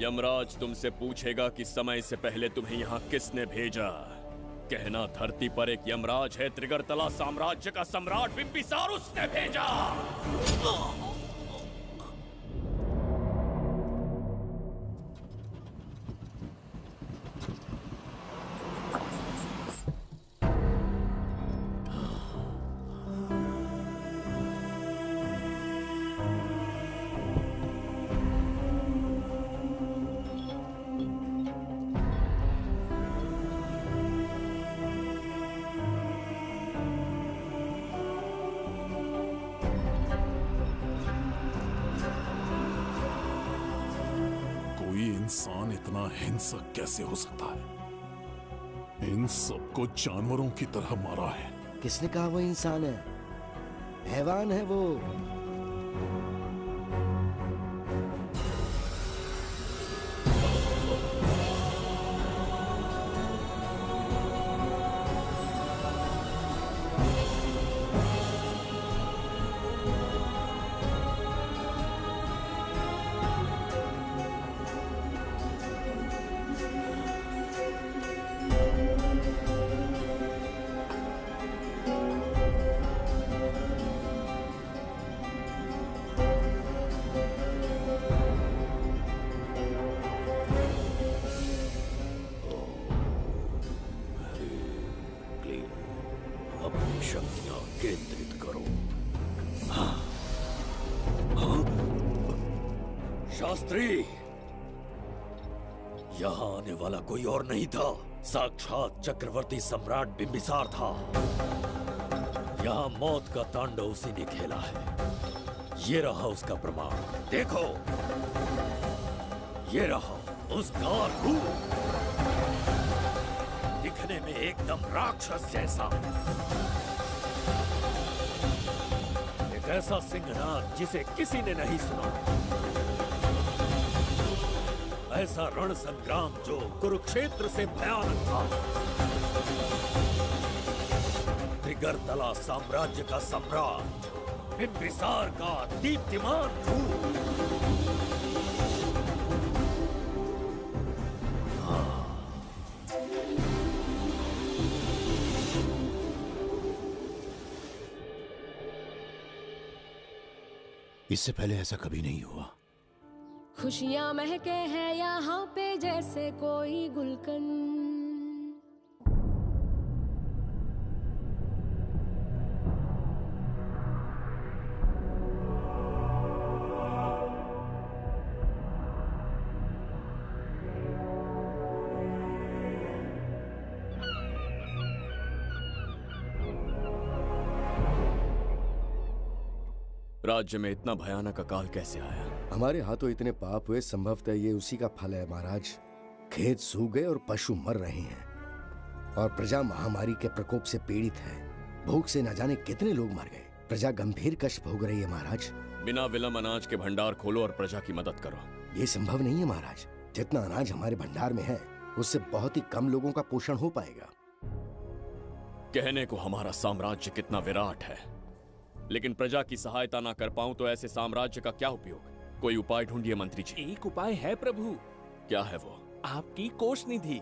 [SPEAKER 5] यमराज तुमसे पूछेगा कि समय से पहले तुम्हें यहाँ किसने भेजा। कहना धरती पर एक यमराज है, त्रिगर्तला साम्राज्य का सम्राट बिम्बिसार उसने भेजा।
[SPEAKER 1] इंसान इतना हिंसक कैसे हो सकता है? इन सबको जानवरों की तरह मारा है।
[SPEAKER 10] किसने कहा वो इंसान है? हैवान है वो।
[SPEAKER 5] अपनी शक्तियां केंद्रित करो। शास्त्री, यहाँ आने वाला कोई और नहीं था, साक्षात चक्रवर्ती सम्राट बिंबिसार था। यहाँ मौत का तांडव उसी ने खेला है। ये रहा उसका प्रमाण, देखो, ये रहा उसका रूप, दिखने में एकदम राक्षस जैसा। एक ऐसा सिंहनाद जिसे किसी ने नहीं सुना, ऐसा रण संग्राम जो कुरुक्षेत्र से भयानक था। त्रिगर्तला साम्राज्य का सम्राट बिंबिसार का दीप्तिमान रूप।
[SPEAKER 15] इससे पहले ऐसा कभी नहीं हुआ।
[SPEAKER 21] खुशियाँ महके हैं यहाँ पे जैसे कोई गुलकंद।
[SPEAKER 2] राज्य में इतना भयानक अकाल कैसे आया?
[SPEAKER 10] हमारे हाथों इतने पाप हुए, संभवतः ये उसी का फल है महाराज। खेत सूख गए और पशु मर रहे हैं और प्रजा महामारी के प्रकोप से पीड़ित है। भूख से न जाने कितने लोग मर गए। प्रजा गंभीर कष्ट भोग रही है महाराज।
[SPEAKER 2] बिना विलंब अनाज के भंडार खोलो और प्रजा की मदद करो।
[SPEAKER 10] ये संभव नहीं है महाराज। जितना अनाज हमारे भंडार में है उससे बहुत ही कम लोगों का पोषण हो पाएगा।
[SPEAKER 2] कहने को हमारा साम्राज्य कितना विराट है, लेकिन प्रजा की सहायता ना कर पाऊं तो ऐसे साम्राज्य का क्या उपयोग? कोई उपाय ढूंढिए मंत्री जी।
[SPEAKER 8] एक उपाय है प्रभु।
[SPEAKER 2] क्या है वो?
[SPEAKER 8] आपकी कोष निधि।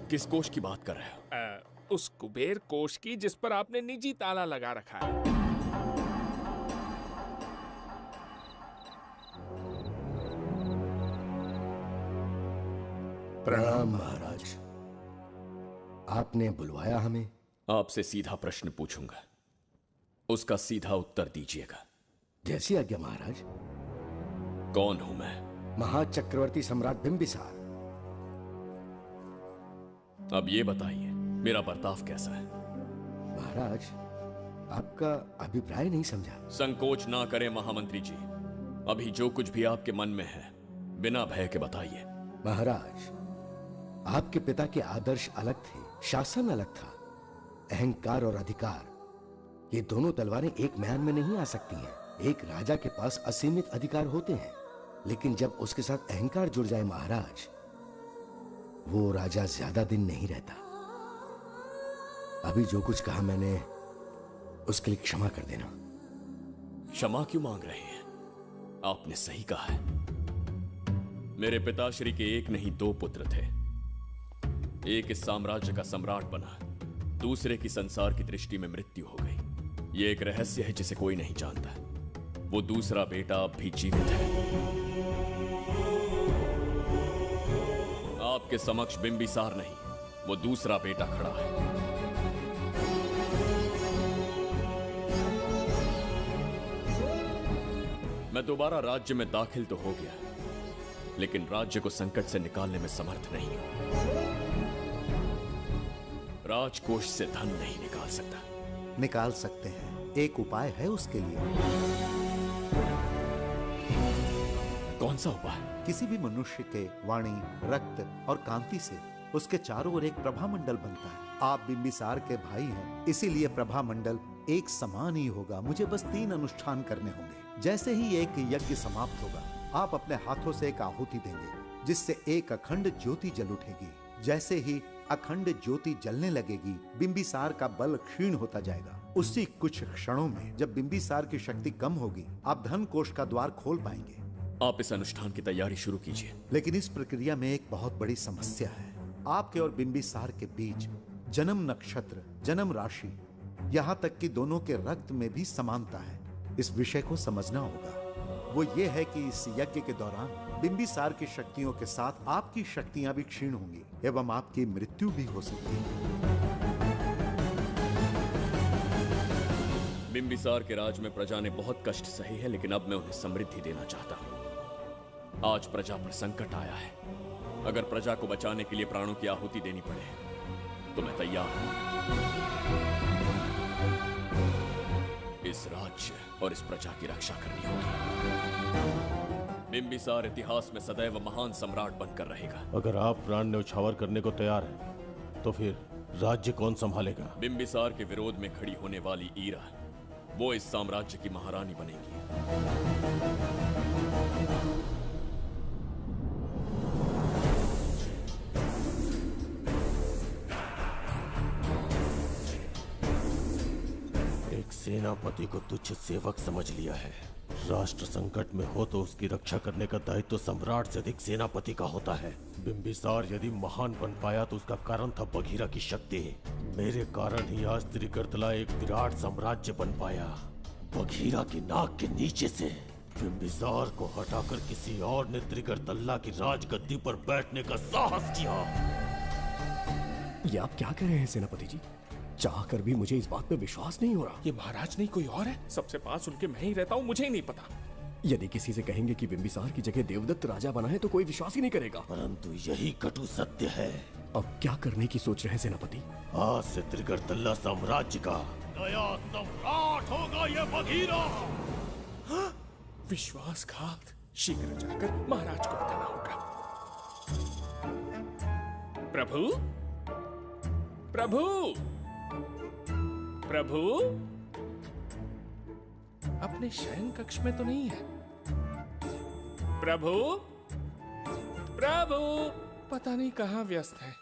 [SPEAKER 2] किस कोष की बात कर रहे हो?
[SPEAKER 8] उस कुबेर कोष की जिस पर आपने निजी ताला लगा रखा है।
[SPEAKER 10] प्रणाम महाराज। आपने बुलवाया हमें?
[SPEAKER 2] आपसे सीधा प्रश्न पूछूंगा, उसका सीधा उत्तर दीजिएगा।
[SPEAKER 10] जैसी आज्ञा महाराज।
[SPEAKER 2] कौन हूं मैं?
[SPEAKER 10] महाचक्रवर्ती सम्राट बिंबिसार।
[SPEAKER 2] अब ये बताइए, मेरा बर्ताव कैसा है?
[SPEAKER 10] महाराज, आपका अभिप्राय नहीं समझा।
[SPEAKER 2] संकोच ना करें महामंत्री जी। अभी जो कुछ भी आपके मन में है बिना भय के बताइए।
[SPEAKER 10] महाराज, आपके पिता के आदर्श अलग थे, शासन अलग था। अहंकार और अधिकार, ये दोनों तलवारें एक म्यान में नहीं आ सकती हैं। एक राजा के पास असीमित अधिकार होते हैं, लेकिन जब उसके साथ अहंकार जुड़ जाए महाराज, वो राजा ज्यादा दिन नहीं रहता। अभी जो कुछ कहा मैंने, उसके लिए क्षमा कर देना।
[SPEAKER 2] क्षमा क्यों मांग रहे हैं? आपने सही कहा है। मेरे पिताश्री के एक नहीं दो पुत्र थे। एक इस साम्राज्य का सम्राट बना, दूसरे की संसार की दृष्टि में मृत्यु हो गई। ये एक रहस्य है जिसे कोई नहीं जानता। वो दूसरा बेटा अब भी जीवित है। आपके समक्ष बिंबिसार नहीं, वो दूसरा बेटा खड़ा है। मैं दोबारा राज्य में दाखिल तो हो गया, लेकिन राज्य को संकट से निकालने में समर्थ नहीं हूं। राजकोष से धन नहीं निकाल सकता।
[SPEAKER 11] निकाल सकते हैं, एक उपाय है उसके लिए।
[SPEAKER 8] कौन सा उपाय?
[SPEAKER 11] किसी भी मनुष्य के वाणी, रक्त और कांति से उसके चारों ओर एक प्रभा मंडल बनता है। आप बिंबिसार के भाई हैं, इसीलिए प्रभा मंडल एक समान ही होगा। मुझे बस 3 अनुष्ठान करने होंगे। जैसे ही एक यज्ञ समाप्त होगा, आप अपने हाथों से एक आहुति देंगे, जिससे एक अखंड ज्योति जल उठेगी। जैसे ही अखंड ज्योति जलने लगेगी, बिंबिसार का बल क्षीण होता जाएगा। उसी कुछ क्षणों में जब बिंबिसार की शक्ति कम होगी, आप धन कोष का द्वार खोल पाएंगे।
[SPEAKER 8] आप इस अनुष्ठान की तैयारी शुरू कीजिए।
[SPEAKER 11] लेकिन इस प्रक्रिया में एक बहुत बड़ी समस्या है। आपके और बिंबिसार के बीच जन्म नक्षत्र, जन्म राशि, यहाँ तक कि दोनों के रक्त में भी समानता है। इस विषय को समझना होगा। वो ये है कि इस यज्ञ के दौरान बिंबिसार की शक्तियों के साथ आपकी शक्तियां भी क्षीण होंगी एवं आपकी मृत्यु भी हो सकती है।
[SPEAKER 8] बिंबिसार के राज में प्रजा ने बहुत कष्ट सहे हैं, लेकिन अब मैं उन्हें समृद्धि देना चाहता हूँ। आज प्रजा पर संकट आया है। अगर प्रजा को बचाने के लिए प्राणों की आहुति देनी पड़े तो मैं तैयार हूं। इस राज्य और इस प्रजा की रक्षा करनी होगी। बिंबिसार इतिहास में सदैव महान सम्राट बनकर रहेगा।
[SPEAKER 15] अगर आप प्राण न्यौछावर करने को तैयार हैं, तो फिर राज्य कौन संभालेगा?
[SPEAKER 8] बिंबिसार के विरोध में खड़ी होने वाली ईरा, वो इस साम्राज्य की महारानी बनेगी।
[SPEAKER 15] सेनापति को तुच्छ सेवक समझ लिया है। राष्ट्र संकट में हो तो उसकी रक्षा करने का दायित्व तो सम्राट से अधिक सेनापति का होता है। बिंबिसार यदि महान बन पाया तो उसका कारण था बघीरा की शक्ति। मेरे कारण ही आज त्रिगर्तला एक विराट साम्राज्य बन पाया। बघीरा की नाक के नीचे से बिंबिसार को हटाकर किसी और ने त्रिगर्तला की राजगद्दी पर बैठने का साहस किया।
[SPEAKER 2] ये आप क्या कह रहे हैं सेनापति जी? चाह कर भी मुझे इस बात पे विश्वास नहीं हो रहा।
[SPEAKER 8] ये महाराज नहीं कोई और है। सबसे पास उनके मैं ही रहता हूँ, मुझे ही नहीं पता।
[SPEAKER 2] यदि किसी से कहेंगे कि बिंबिसार की जगह देवदत्त राजा बना है तो कोई विश्वास ही नहीं करेगा।
[SPEAKER 15] परंतु यही कटु सत्य है।
[SPEAKER 2] अब क्या करने की सोच रहे हैं सेनापति?
[SPEAKER 15] आज से त्रिगर्तला साम्राज्य का नया सम्राट होगा ये बघीरा।
[SPEAKER 8] विश्वासघात। शीघ्र जाकर महाराज को बताना होगा। प्रभु, प्रभु, प्रभु, अपने शयन कक्ष में तो नहीं है। प्रभु, प्रभु, पता नहीं कहाँ व्यस्त है।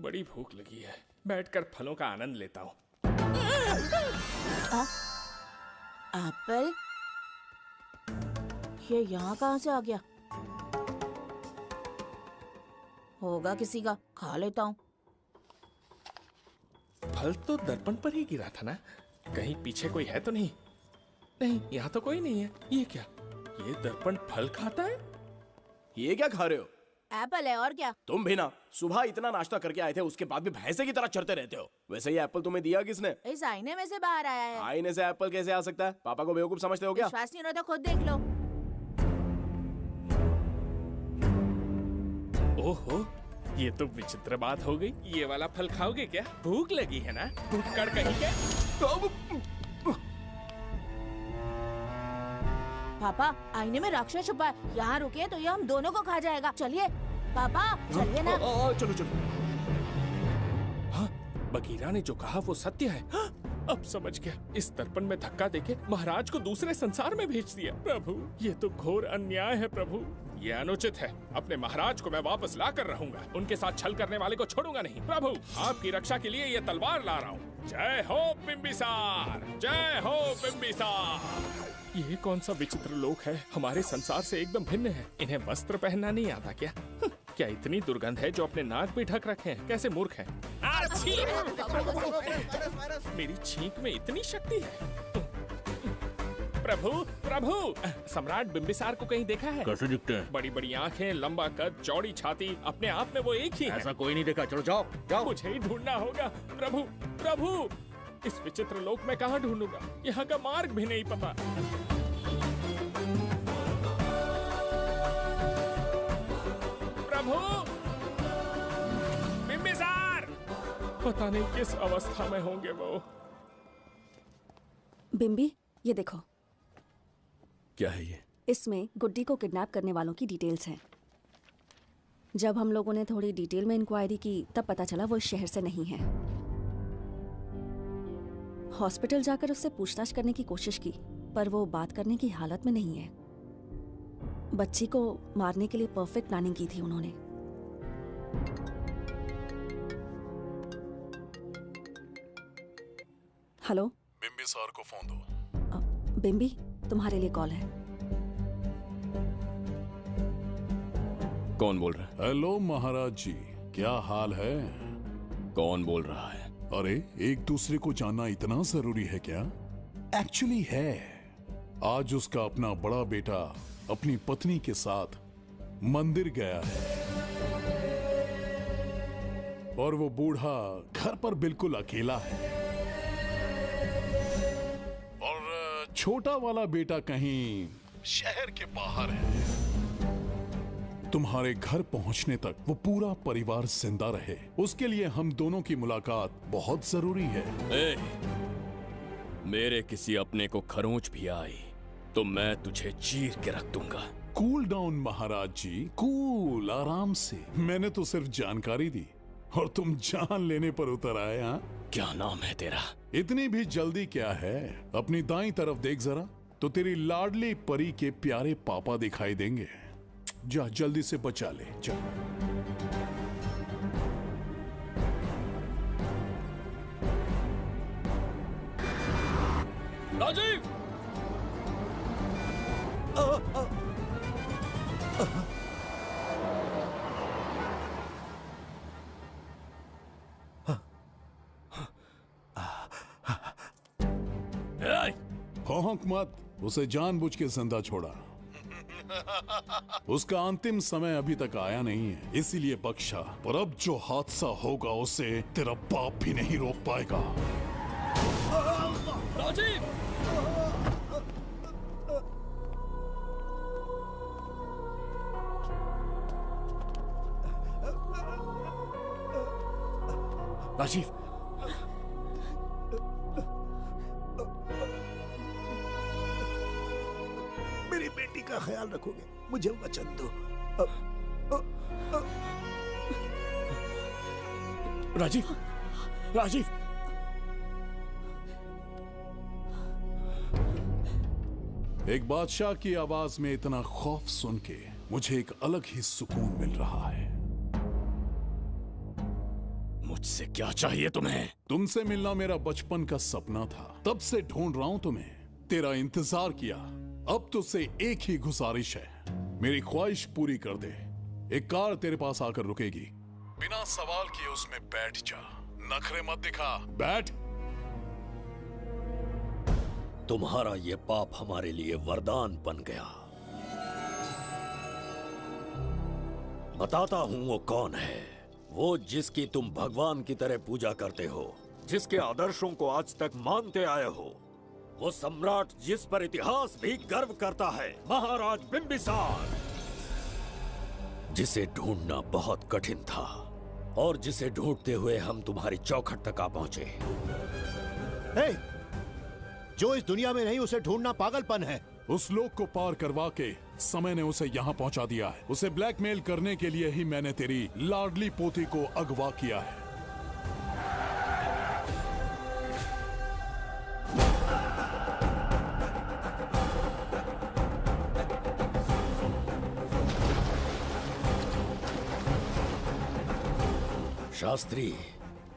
[SPEAKER 8] बड़ी भूख लगी है, बैठकर फलों का आनंद लेता हूँ।
[SPEAKER 12] एप्पल? ये यहाँ कहाँ से आ गया? होगा किसी का, खा लेता हूँ।
[SPEAKER 8] फल तो दर्पण पर ही गिरा था ना? कहीं पीछे कोई है तो नहीं? नहीं, यहाँ तो कोई नहीं है। ये क्या? ये दर्पण फल खाता है?
[SPEAKER 2] ये क्या खा रहे हो?
[SPEAKER 12] एप्पल है और क्या?
[SPEAKER 2] तुम भी ना सुबह इतना नाश्ता करके आए थे, उसके बाद भी भैंसे की तरह चरते रहते हो। वैसे ये एप्पल तुम्हें दिया किसने?
[SPEAKER 12] इस आईने में से बाहर आया है।
[SPEAKER 2] आईने से एप्पल कैसे आ सकता है? पापा को बेवकूफ समझते हो क्या?
[SPEAKER 12] विश्वास नहीं हो रहा तो खुद देख लो।
[SPEAKER 8] ओहो, ये तो विचित्र बात हो गई। ये वाला फल खाओगे क्या? भूख लगी है ना? भूख कहीं क्या?
[SPEAKER 12] पापा, आईने में राक्षस छुपा है। यहाँ रुके तो ये हम दोनों को खा जाएगा। चलिए पापा, चलिए ना।
[SPEAKER 2] चलो चलो।
[SPEAKER 8] हाँ, बघीरा ने जो कहा वो सत्य है। हाँ, अब समझ गया। इस दर्पण में धक्का देके महाराज को दूसरे संसार में भेज दिया। प्रभु, ये तो घोर अन्याय है प्रभु। ये अनुचित है। अपने महाराज को मैं वापस ला कर रहूंगा। उनके साथ छल करने वाले को छोड़ूंगा नहीं। प्रभु, आपकी रक्षा के लिए ये तलवार ला रहा हूँ। जय हो बिंबिसार, जय हो बिंबिसार। ये कौन सा विचित्र लोक है? हमारे संसार से एकदम भिन्न है। इन्हें वस्त्र पहनना नहीं आता क्या? क्या इतनी दुर्गंध है जो अपने नाक भी ढक रखे हैं? कैसे मूर्ख हैं? मेरी छींक में इतनी शक्ति है। प्रभु, प्रभु, सम्राट बिंबिसार को कहीं देखा है?
[SPEAKER 15] कैसे दिखते हैं?
[SPEAKER 8] बड़ी बड़ी आंखें, लंबा कद, चौड़ी छाती, अपने आप में वो एक ही है।
[SPEAKER 15] ऐसा कोई नहीं देखा। चलो जाओ जाओ।
[SPEAKER 8] मुझे ही ढूंढना होगा। प्रभु, प्रभु, इस विचित्र लोक में कहाँ ढूंढूंगा? यहाँ का मार्ग भी नहीं पता। प्रभु, बिंबिसार, पता नहीं किस अवस्था में होंगे वो।
[SPEAKER 4] बिंबी, ये देखो।
[SPEAKER 8] क्या है ये?
[SPEAKER 4] इसमें गुड्डी को किडनैप करने वालों की डिटेल्स हैं। जब हम लोगों ने थोड़ी डिटेल में इंक्वायरी की तब पता चला वो इस शहर से नहीं है। हॉस्पिटल जाकर उससे पूछताछ करने की कोशिश की पर वो बात करने की हालत में नहीं है। बच्ची को मारने के लिए परफेक्ट प्लानिंग की थी उन्होंने। हेलो,
[SPEAKER 1] बिम्बी सर को फोन दो।
[SPEAKER 4] बिम्बी, तुम्हारे लिए कॉल है।
[SPEAKER 3] कौन बोल रहा है?
[SPEAKER 1] हेलो महाराज जी, क्या हाल है?
[SPEAKER 3] कौन बोल रहा है?
[SPEAKER 1] अरे, एक दूसरे को जानना इतना जरूरी है क्या? एक्चुअली है। आज उसका अपना बड़ा बेटा अपनी पत्नी के साथ मंदिर गया है और वो बूढ़ा घर पर बिल्कुल अकेला है और छोटा वाला बेटा कहीं शहर के बाहर है। तुम्हारे घर पहुंचने तक वो पूरा परिवार जिंदा रहे, उसके लिए हम दोनों की मुलाकात बहुत जरूरी है।
[SPEAKER 3] मेरे किसी अपने को खरोंच भी आई तो मैं तुझे चीर के रख दूंगा।
[SPEAKER 1] कूल डाउन महाराज जी, कूल, आराम से। मैंने तो सिर्फ जानकारी दी और तुम जान लेने पर उतर आए। हाँ,
[SPEAKER 3] क्या नाम है तेरा?
[SPEAKER 1] इतनी भी जल्दी क्या है? अपनी दाईं तरफ देख जरा तो तेरी लाडली परी के प्यारे पापा दिखाई देंगे। जा, जल्दी से बचा ले, जा।
[SPEAKER 5] राजीव!
[SPEAKER 1] भौंक मत, उसे जानबूझ के जिंदा छोड़ा। उसका अंतिम समय अभी तक आया नहीं है, इसीलिए बख्शा। पर अब जो हादसा होगा उसे तेरा बाप भी नहीं रोक पाएगा।
[SPEAKER 5] राजीव!
[SPEAKER 3] राजीव!
[SPEAKER 14] मेरी बेटी का ख्याल रखोगे? मुझे वचन दो।
[SPEAKER 3] राजीव! राजीव!
[SPEAKER 1] एक बादशाह की आवाज में इतना खौफ सुन के मुझे एक अलग ही सुकून मिल रहा है।
[SPEAKER 3] मुझसे क्या चाहिए तुम्हें?
[SPEAKER 1] तुमसे मिलना मेरा बचपन का सपना था, तब से ढूंढ रहा हूं तुम्हें, तेरा इंतजार किया। अब तुझसे एक ही गुजारिश है, मेरी ख्वाहिश पूरी कर दे। एक कार तेरे पास आकर रुकेगी, बिना सवाल किए उसमें बैठ जा, नखरे मत दिखा, बैठ।
[SPEAKER 5] तुम्हारा ये पाप हमारे लिए वरदान बन गया। बताता हूं वो कौन है, वो जिसकी तुम भगवान की तरह पूजा करते हो, जिसके आदर्शों को आज तक मानते आए हो, वो सम्राट जिस पर इतिहास भी गर्व करता है, महाराज बिंबिसार, जिसे ढूंढना बहुत कठिन था और जिसे ढूंढते हुए हम तुम्हारी चौखट तक आ पहुंचे।
[SPEAKER 20] जो इस दुनिया में नहीं उसे ढूंढना पागलपन है।
[SPEAKER 1] उस लोक को पार करवा के समय ने उसे यहाँ पहुंचा दिया है। उसे ब्लैकमेल करने के लिए ही मैंने तेरी लाडली पोती को अगवा किया है।
[SPEAKER 5] शास्त्री,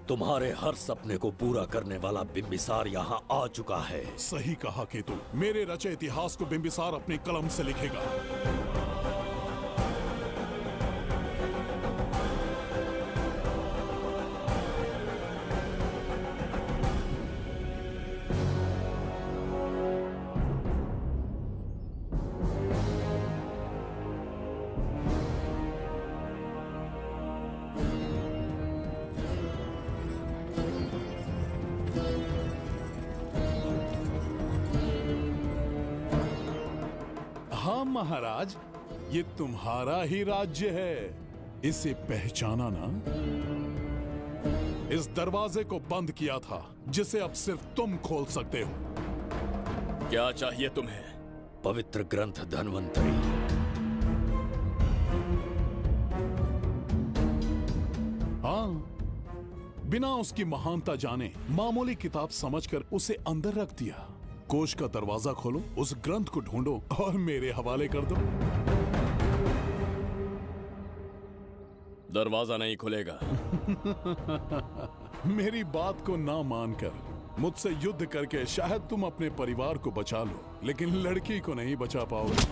[SPEAKER 5] तुम्हारे हर सपने को पूरा करने वाला बिंबिसार यहाँ आ चुका है।
[SPEAKER 1] सही कहा केतु, मेरे रचे इतिहास को बिंबिसार अपनी कलम से लिखेगा। हाँ महाराज, ये तुम्हारा ही राज्य है, इसे पहचाना ना? इस दरवाजे को बंद किया था जिसे अब सिर्फ तुम खोल सकते हो।
[SPEAKER 3] क्या चाहिए तुम्हें?
[SPEAKER 5] पवित्र ग्रंथ धन्वंतरी।
[SPEAKER 1] हाँ, बिना उसकी महानता जाने मामूली किताब समझकर उसे अंदर रख दिया। कोष का दरवाजा खोलो, उस ग्रंथ को ढूंढो और मेरे हवाले कर दो।
[SPEAKER 3] दरवाजा नहीं खुलेगा।
[SPEAKER 1] मेरी बात को ना मानकर मुझसे युद्ध करके शायद तुम अपने परिवार को बचा लो, लेकिन लड़की को नहीं बचा पाओगे।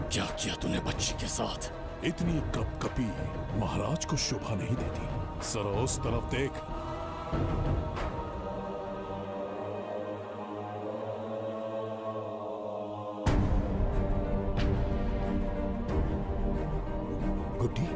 [SPEAKER 3] क्या किया तूने बच्ची के साथ?
[SPEAKER 1] इतनी कपकपी महाराज को शोभा नहीं देती। जरा उस तरफ देख। गुड्डी,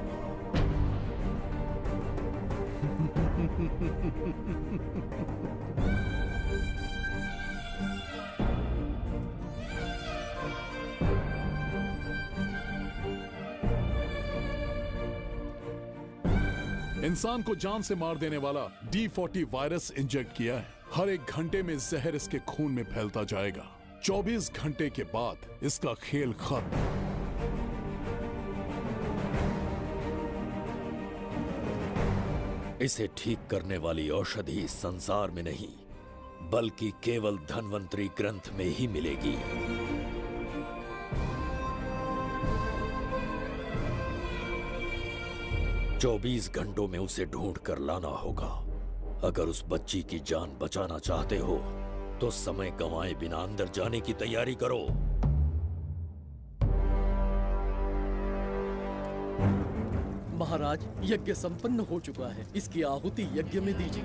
[SPEAKER 1] इंसान को जान से मार देने वाला D40 वायरस इंजेक्ट किया है। हर 1 घंटे में जहर इसके खून में फैलता जाएगा। 24 घंटे के बाद इसका खेल खत्म।
[SPEAKER 5] इसे ठीक करने वाली औषधि संसार में नहीं, बल्कि केवल धन्वंतरी ग्रंथ में ही मिलेगी। चौबीस घंटों में उसे ढूंढ कर लाना होगा। अगर उस बच्ची की जान बचाना चाहते हो तो समय गंवाए बिना अंदर जाने की तैयारी करो।
[SPEAKER 13] महाराज, यज्ञ संपन्न हो चुका है। इसकी आहुति यज्ञ में दीजिए।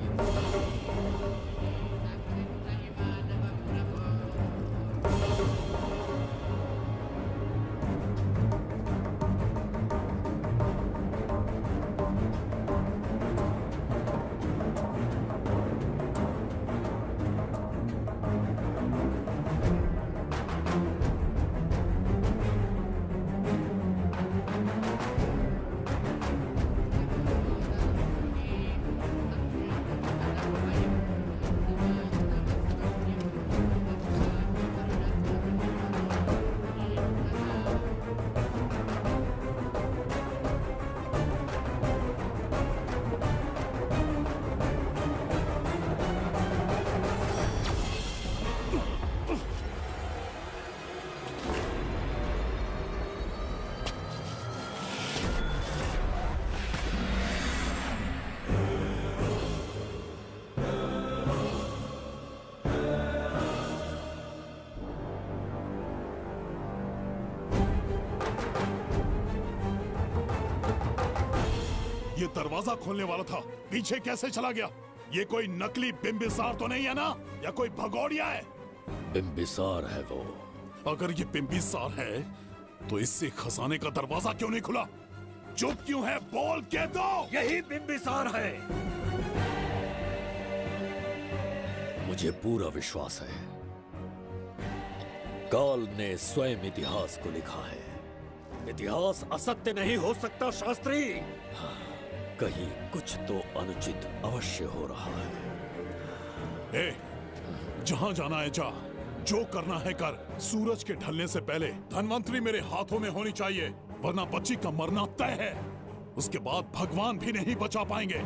[SPEAKER 1] ये दरवाजा खोलने वाला था, पीछे कैसे चला गया? ये कोई नकली बिंबिसार तो नहीं है ना, या कोई भगोड़िया है?
[SPEAKER 5] बिंबिसार है वो।
[SPEAKER 1] अगर ये बिंबिसार है तो इससे खजाने का दरवाजा क्यों नहीं खुला? चुप क्यों है? बोल के दो।
[SPEAKER 5] यही बिंबिसार है। मुझे पूरा विश्वास है, काल ने स्वयं इतिहास को लिखा है। इतिहास असत्य नहीं हो सकता शास्त्री। हाँ, कहीं कुछ तो अनुचित अवश्य हो रहा है।
[SPEAKER 1] ए, जहां जाना है जा, जो करना है कर। सूरज के ढलने से पहले धन्वंतरी मेरे हाथों में होनी चाहिए, वरना बच्ची का मरना तय है। उसके बाद भगवान भी नहीं बचा पाएंगे।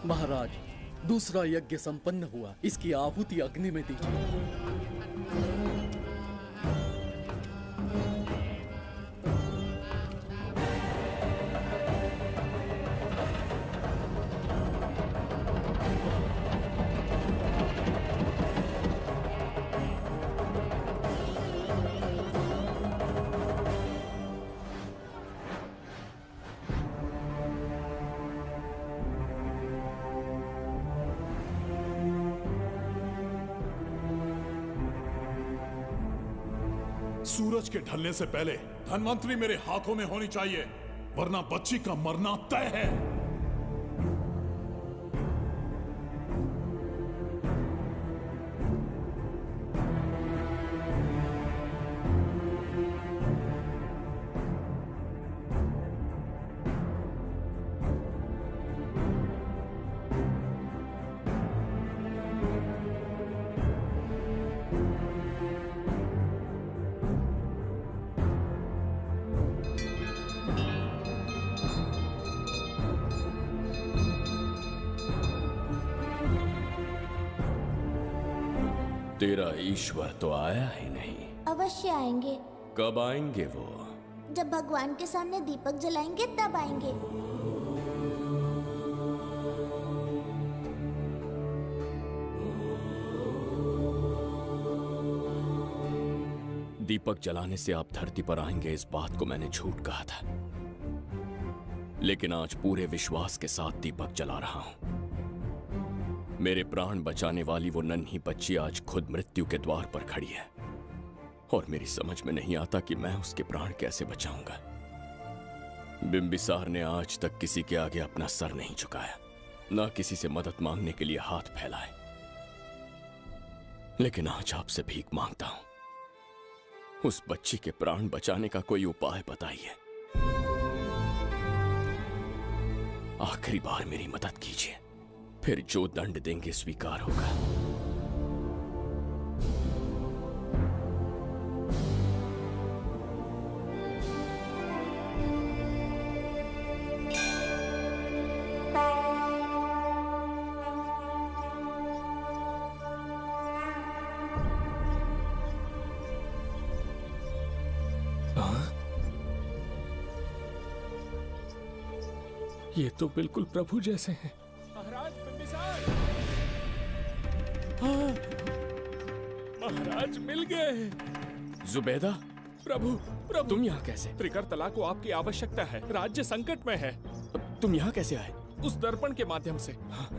[SPEAKER 13] महाराज, दूसरा यज्ञ संपन्न हुआ। इसकी आहुति अग्नि में दीजिए।
[SPEAKER 1] सूरज के ढलने से पहले धन्वंतरी मेरे हाथों में होनी चाहिए, वरना बच्ची का मरना तय है।
[SPEAKER 3] तेरा ईश्वर तो आया ही नहीं।
[SPEAKER 16] अवश्य आएंगे।
[SPEAKER 3] कब आएंगे वो?
[SPEAKER 16] जब भगवान के सामने दीपक जलाएंगे तब आएंगे।
[SPEAKER 3] दीपक जलाने से आप धरती पर आएंगे, इस बात को मैंने झूठ कहा था, लेकिन आज पूरे विश्वास के साथ दीपक जला रहा हूं। मेरे प्राण बचाने वाली वो नन्ही बच्ची आज खुद मृत्यु के द्वार पर खड़ी है और मेरी समझ में नहीं आता कि मैं उसके प्राण कैसे बचाऊंगा। बिंबिसार ने आज तक किसी के आगे अपना सर नहीं झुकाया, ना किसी से मदद मांगने के लिए हाथ फैलाए, लेकिन आज आपसे भीख मांगता हूं। उस बच्ची के प्राण बचाने का कोई उपाय बताइए। आखिरी बार मेरी मदद कीजिए, फिर जो दंड देंगे स्वीकार होगा।
[SPEAKER 8] ये तो बिल्कुल प्रभु जैसे हैं। महाराज बिंबिसार! हाँ, महाराज मिल गए।
[SPEAKER 3] जुबैदा,
[SPEAKER 8] प्रभु, प्रभु
[SPEAKER 3] तुम यहाँ कैसे?
[SPEAKER 8] त्रिकर्तला को आपकी आवश्यकता है, राज्य संकट में है।
[SPEAKER 3] तुम यहाँ कैसे आए?
[SPEAKER 8] उस दर्पण के माध्यम से।
[SPEAKER 3] हाँ,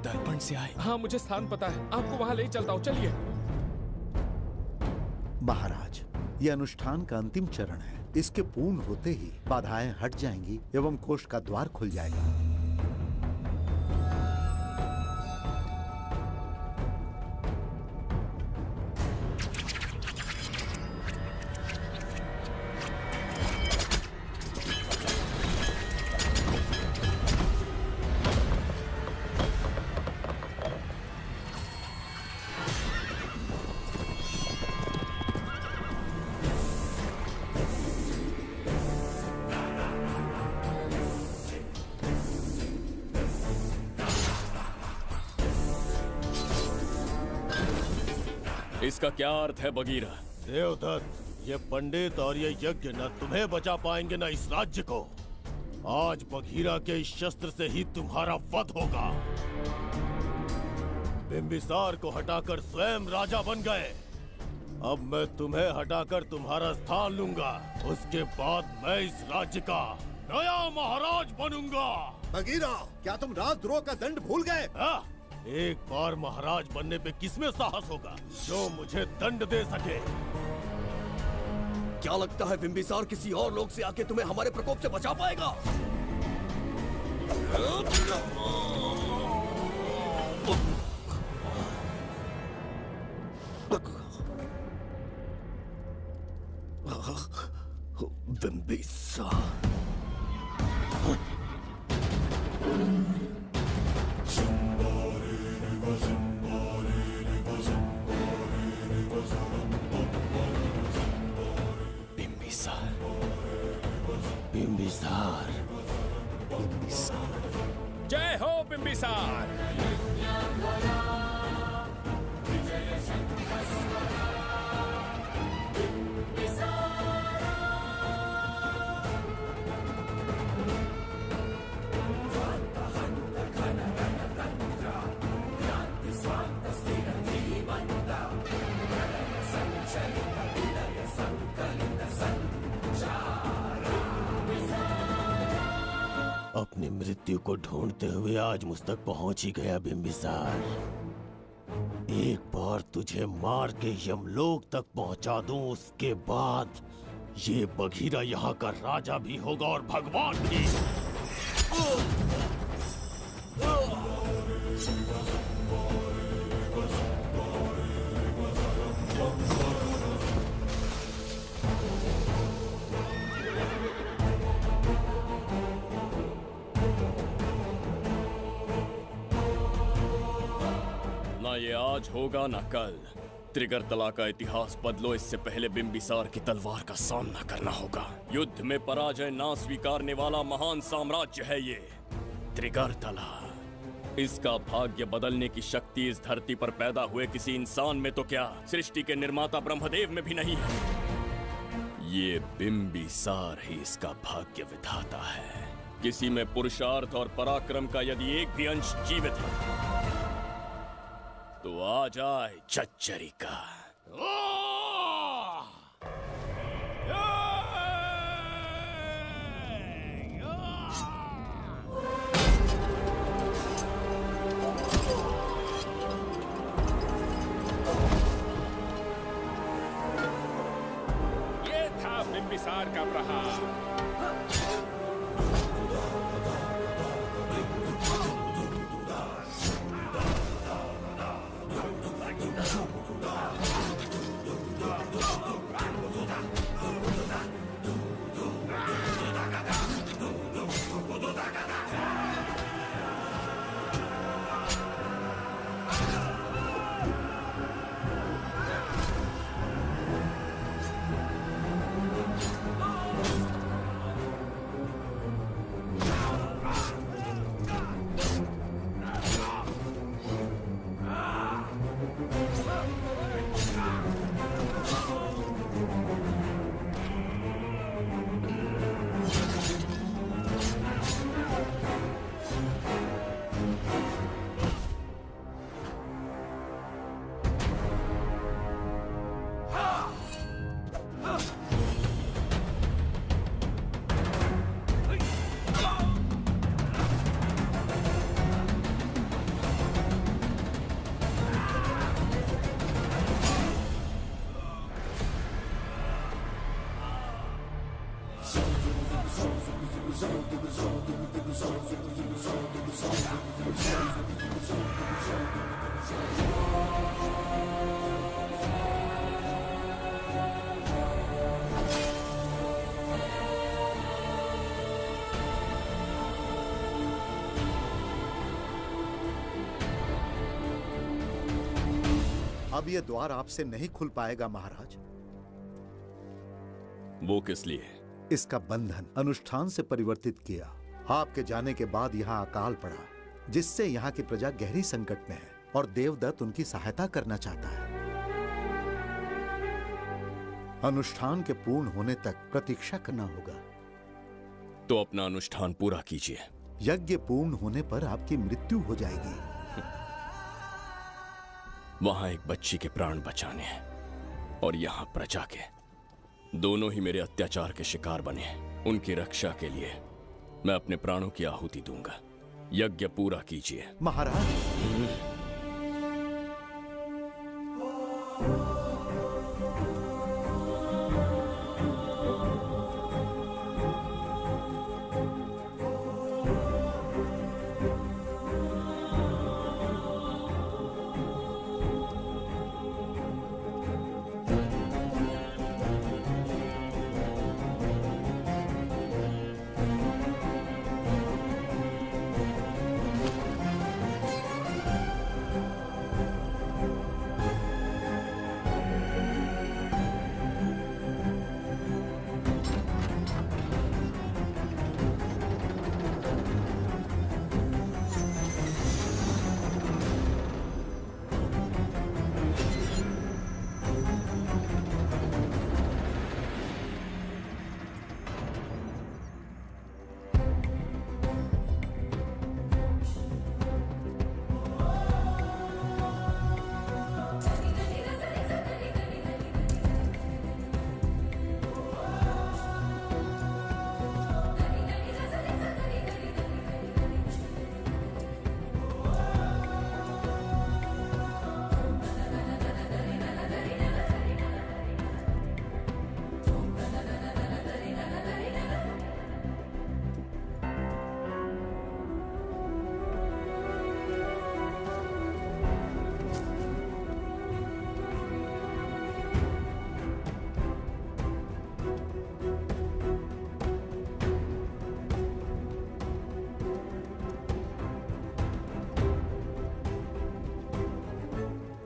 [SPEAKER 3] दर्पण से आए?
[SPEAKER 8] हाँ, मुझे स्थान पता है, आपको वहाँ ले चलता हूँ, चलिए।
[SPEAKER 11] महाराज, ये अनुष्ठान का अंतिम चरण है। इसके पूर्ण होते ही बाधाएं हट जाएंगी एवं कोष का द्वार खुल जाएगा।
[SPEAKER 3] इसका क्या अर्थ है बगीरा?
[SPEAKER 15] देवदत्त, ये पंडित और ये यज्ञ न तुम्हें बचा पाएंगे न इस राज्य को। आज बगीरा के इस शस्त्र से ही तुम्हारा वध होगा। बिंबिसार को हटाकर स्वयं राजा बन गए, अब मैं तुम्हें हटाकर तुम्हारा स्थान लूंगा। उसके बाद मैं इस राज्य का नया महाराज बनूंगा।
[SPEAKER 11] बगीरा, क्या तुम राजद्रोह का दंड भूल गए?
[SPEAKER 15] एक बार महाराज बनने पे किसमें साहस होगा जो मुझे दंड दे सके?
[SPEAKER 22] क्या लगता है बिंबिसार किसी और लोग से आके तुम्हें हमारे प्रकोप से बचा पाएगा? बिंबिसार
[SPEAKER 15] बिंबिसार,
[SPEAKER 8] बिंबिसार। जय हो बिंबिसार।
[SPEAKER 15] अपनी मृत्यु को ढूंढते हुए आज मुझ तक पहुंच ही गया बिंबिसार। एक बार तुझे मार के यमलोक तक पहुंचा दूं, उसके बाद ये बघीरा यहाँ का राजा भी होगा और भगवान भी।
[SPEAKER 3] ना ये आज होगा ना कल। त्रिगर्तला का इतिहास बदलो, इससे पहले बिंबिसार की तलवार का सामना करना होगा। युद्ध में पराजय ना स्वीकारने वाला महान साम्राज्य है ये त्रिगर्तला। इसका भाग्य बदलने की शक्ति इस धरती पर पैदा हुए किसी इंसान में तो क्या, सृष्टि के निर्माता ब्रह्मदेव में भी नहीं है। ये बिंबिसार ही इसका भाग्य विधाता है। किसी में पुरुषार्थ और पराक्रम का यदि एक भी अंश जीवित है तो आ जाए चच्चरी का।
[SPEAKER 8] ये था बिंबिसार का प्रहार।
[SPEAKER 11] अब ये द्वार आपसे नहीं खुल पाएगा महाराज।
[SPEAKER 3] वो किस लिए?
[SPEAKER 11] इसका बंधन अनुष्ठान से परिवर्तित किया। आपके जाने के बाद यहाँ अकाल पड़ा, जिससे यहाँ की प्रजा गहरी संकट में है और देवदत्त उनकी सहायता करना चाहता है। अनुष्ठान के पूर्ण होने तक प्रतीक्षा करना होगा।
[SPEAKER 3] तो अपना अनुष्ठान पूरा कीजिए।
[SPEAKER 11] यज्ञ पूर्ण होने पर आपकी मृत्यु हो जाएगी।
[SPEAKER 3] वहां एक बच्ची के प्राण बचाने हैं और यहाँ प्रजा के, दोनों ही मेरे अत्याचार के शिकार बने हैं। उनकी रक्षा के लिए मैं अपने प्राणों की आहुति दूंगा। यज्ञ पूरा कीजिए
[SPEAKER 11] महाराज।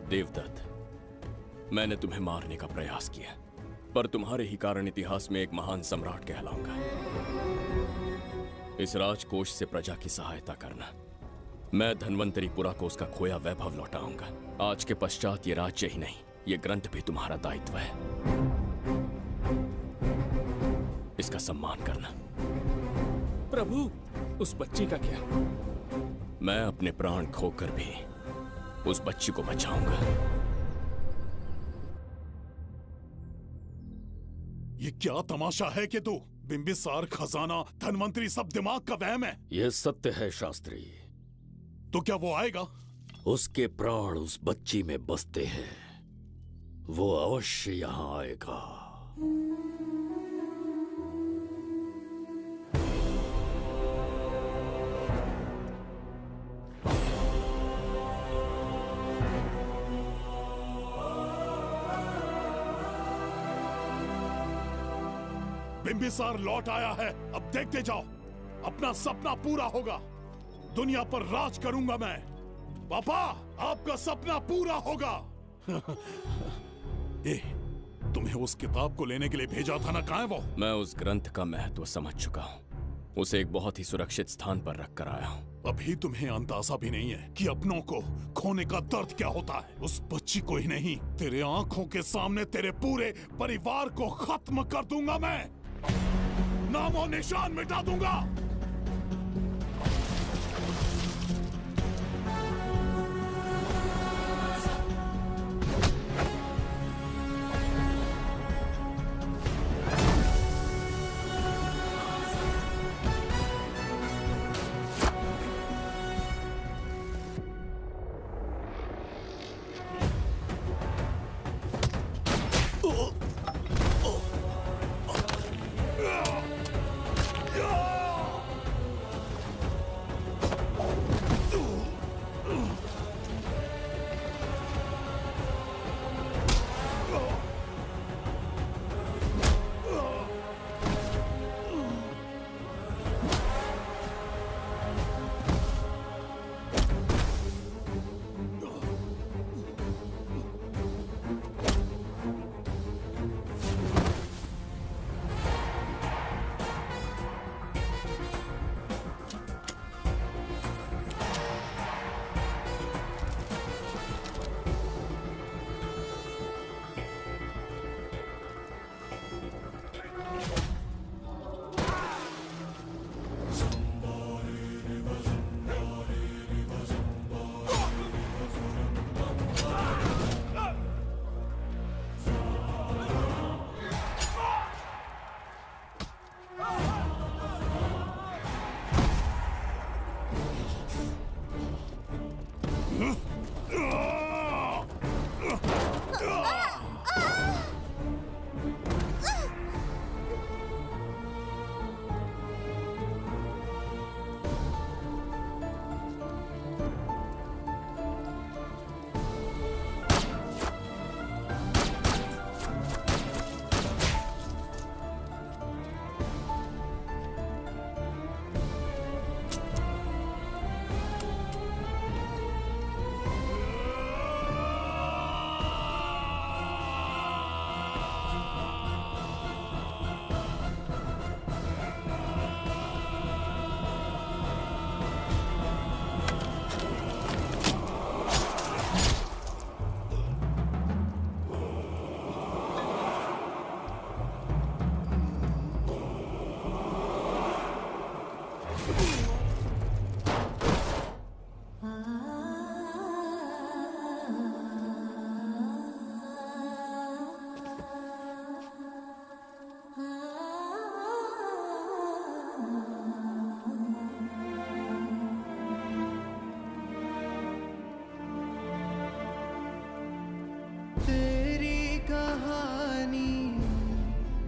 [SPEAKER 3] देवदत्त, मैंने तुम्हें मारने का प्रयास किया, पर तुम्हारे ही कारण इतिहास में एक महान सम्राट कहलाऊंगा। इस राजकोष से प्रजा की सहायता करना मैं धन्वंतरीपुरा को उसका खोया वैभव लौटाऊंगा। आज के पश्चात ये राज्य ही नहीं, ये ग्रंथ भी तुम्हारा दायित्व है। इसका सम्मान करना।
[SPEAKER 8] प्रभु, उस बच्ची का क्या?
[SPEAKER 3] मैं अपने प्राण खोकर भी उस बच्ची को बचाऊंगा।
[SPEAKER 1] ये क्या तमाशा है कि तू बिंबिसार, खजाना, धनवंतरी सब दिमाग का वहम है।
[SPEAKER 5] यह सत्य है शास्त्री।
[SPEAKER 1] तो क्या वो आएगा?
[SPEAKER 5] उसके प्राण उस बच्ची में बसते हैं, वो अवश्य यहाँ आएगा।
[SPEAKER 1] बिंबिसार लौट आया है, अब देखते जाओ, अपना सपना पूरा होगा। दुनिया पर राज करूंगा मैं। पापा, आपका सपना पूरा होगा। ए, तुम्हें उस किताब को लेने के लिए भेजा था ना, कहाँ है वो?
[SPEAKER 3] मैं उस ग्रंथ का महत्व समझ चुका हूँ। उसे एक बहुत ही सुरक्षित स्थान पर रख कर आया हूँ।
[SPEAKER 1] अभी तुम्हें अंदाजा भी नहीं है कि अपनों को खोने का दर्द क्या होता है। उस बच्ची को ही नहीं, तेरे आंखों के सामने तेरे पूरे परिवार को खत्म कर दूंगा मैं। नामो निशान मिटा दूंगा।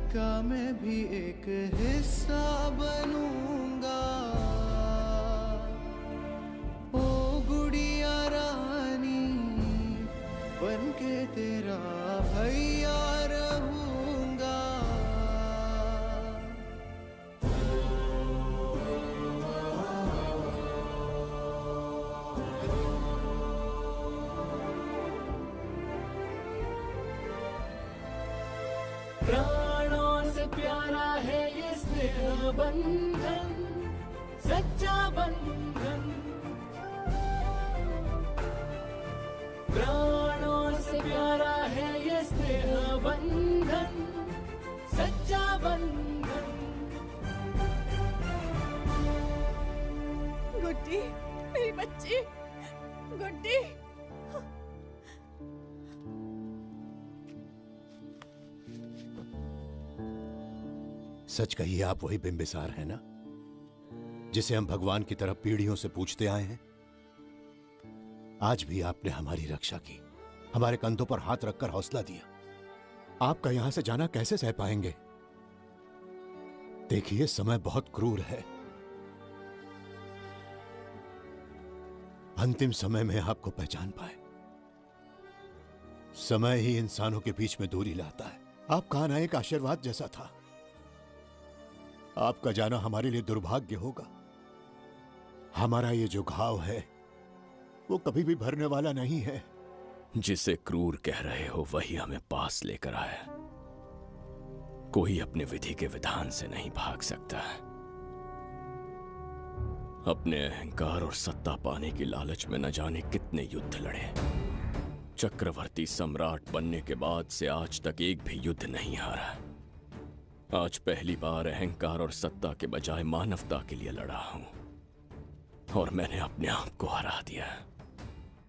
[SPEAKER 6] का मैं भी एक हिस्सा बनूंगा। ओ गुड़िया रानी बनके तेरा भैया रहूंगा।
[SPEAKER 18] प्राणों से प्यारा है ये स्नेह बंधन, सच्चा बंधन। प्राणों से प्यारा है ये स्नेह बंधन, सच्चा बंधन।
[SPEAKER 7] गुड्डी, मेरी बच्ची, गुड्डी।
[SPEAKER 20] सच कहिए, आप वही बिंबिसार है ना, जिसे हम भगवान की तरफ पीढ़ियों से पूछते आए हैं? आज भी आपने हमारी रक्षा की, हमारे कंधों पर हाथ रखकर हौसला दिया। आपका यहां से जाना कैसे सह पाएंगे? देखिए, समय बहुत क्रूर है। अंतिम समय में आपको पहचान पाए। समय ही इंसानों के बीच में दूरी लाता है। आपका आना एक आशीर्वाद जैसा था। आपका जाना हमारे लिए दुर्भाग्य होगा। हमारा ये जो घाव है वो कभी भी भरने वाला नहीं है।
[SPEAKER 3] जिसे क्रूर कह रहे हो वही हमें पास लेकर आया। कोई अपने विधि के विधान से नहीं भाग सकता। अपने अहंकार और सत्ता पाने की लालच में न जाने कितने युद्ध लड़े। चक्रवर्ती सम्राट बनने के बाद से आज तक एक भी युद्ध नहीं हारा। आज पहली बार अहंकार और सत्ता के बजाय मानवता के लिए लड़ा हूं, और मैंने अपने आप को हरा दिया।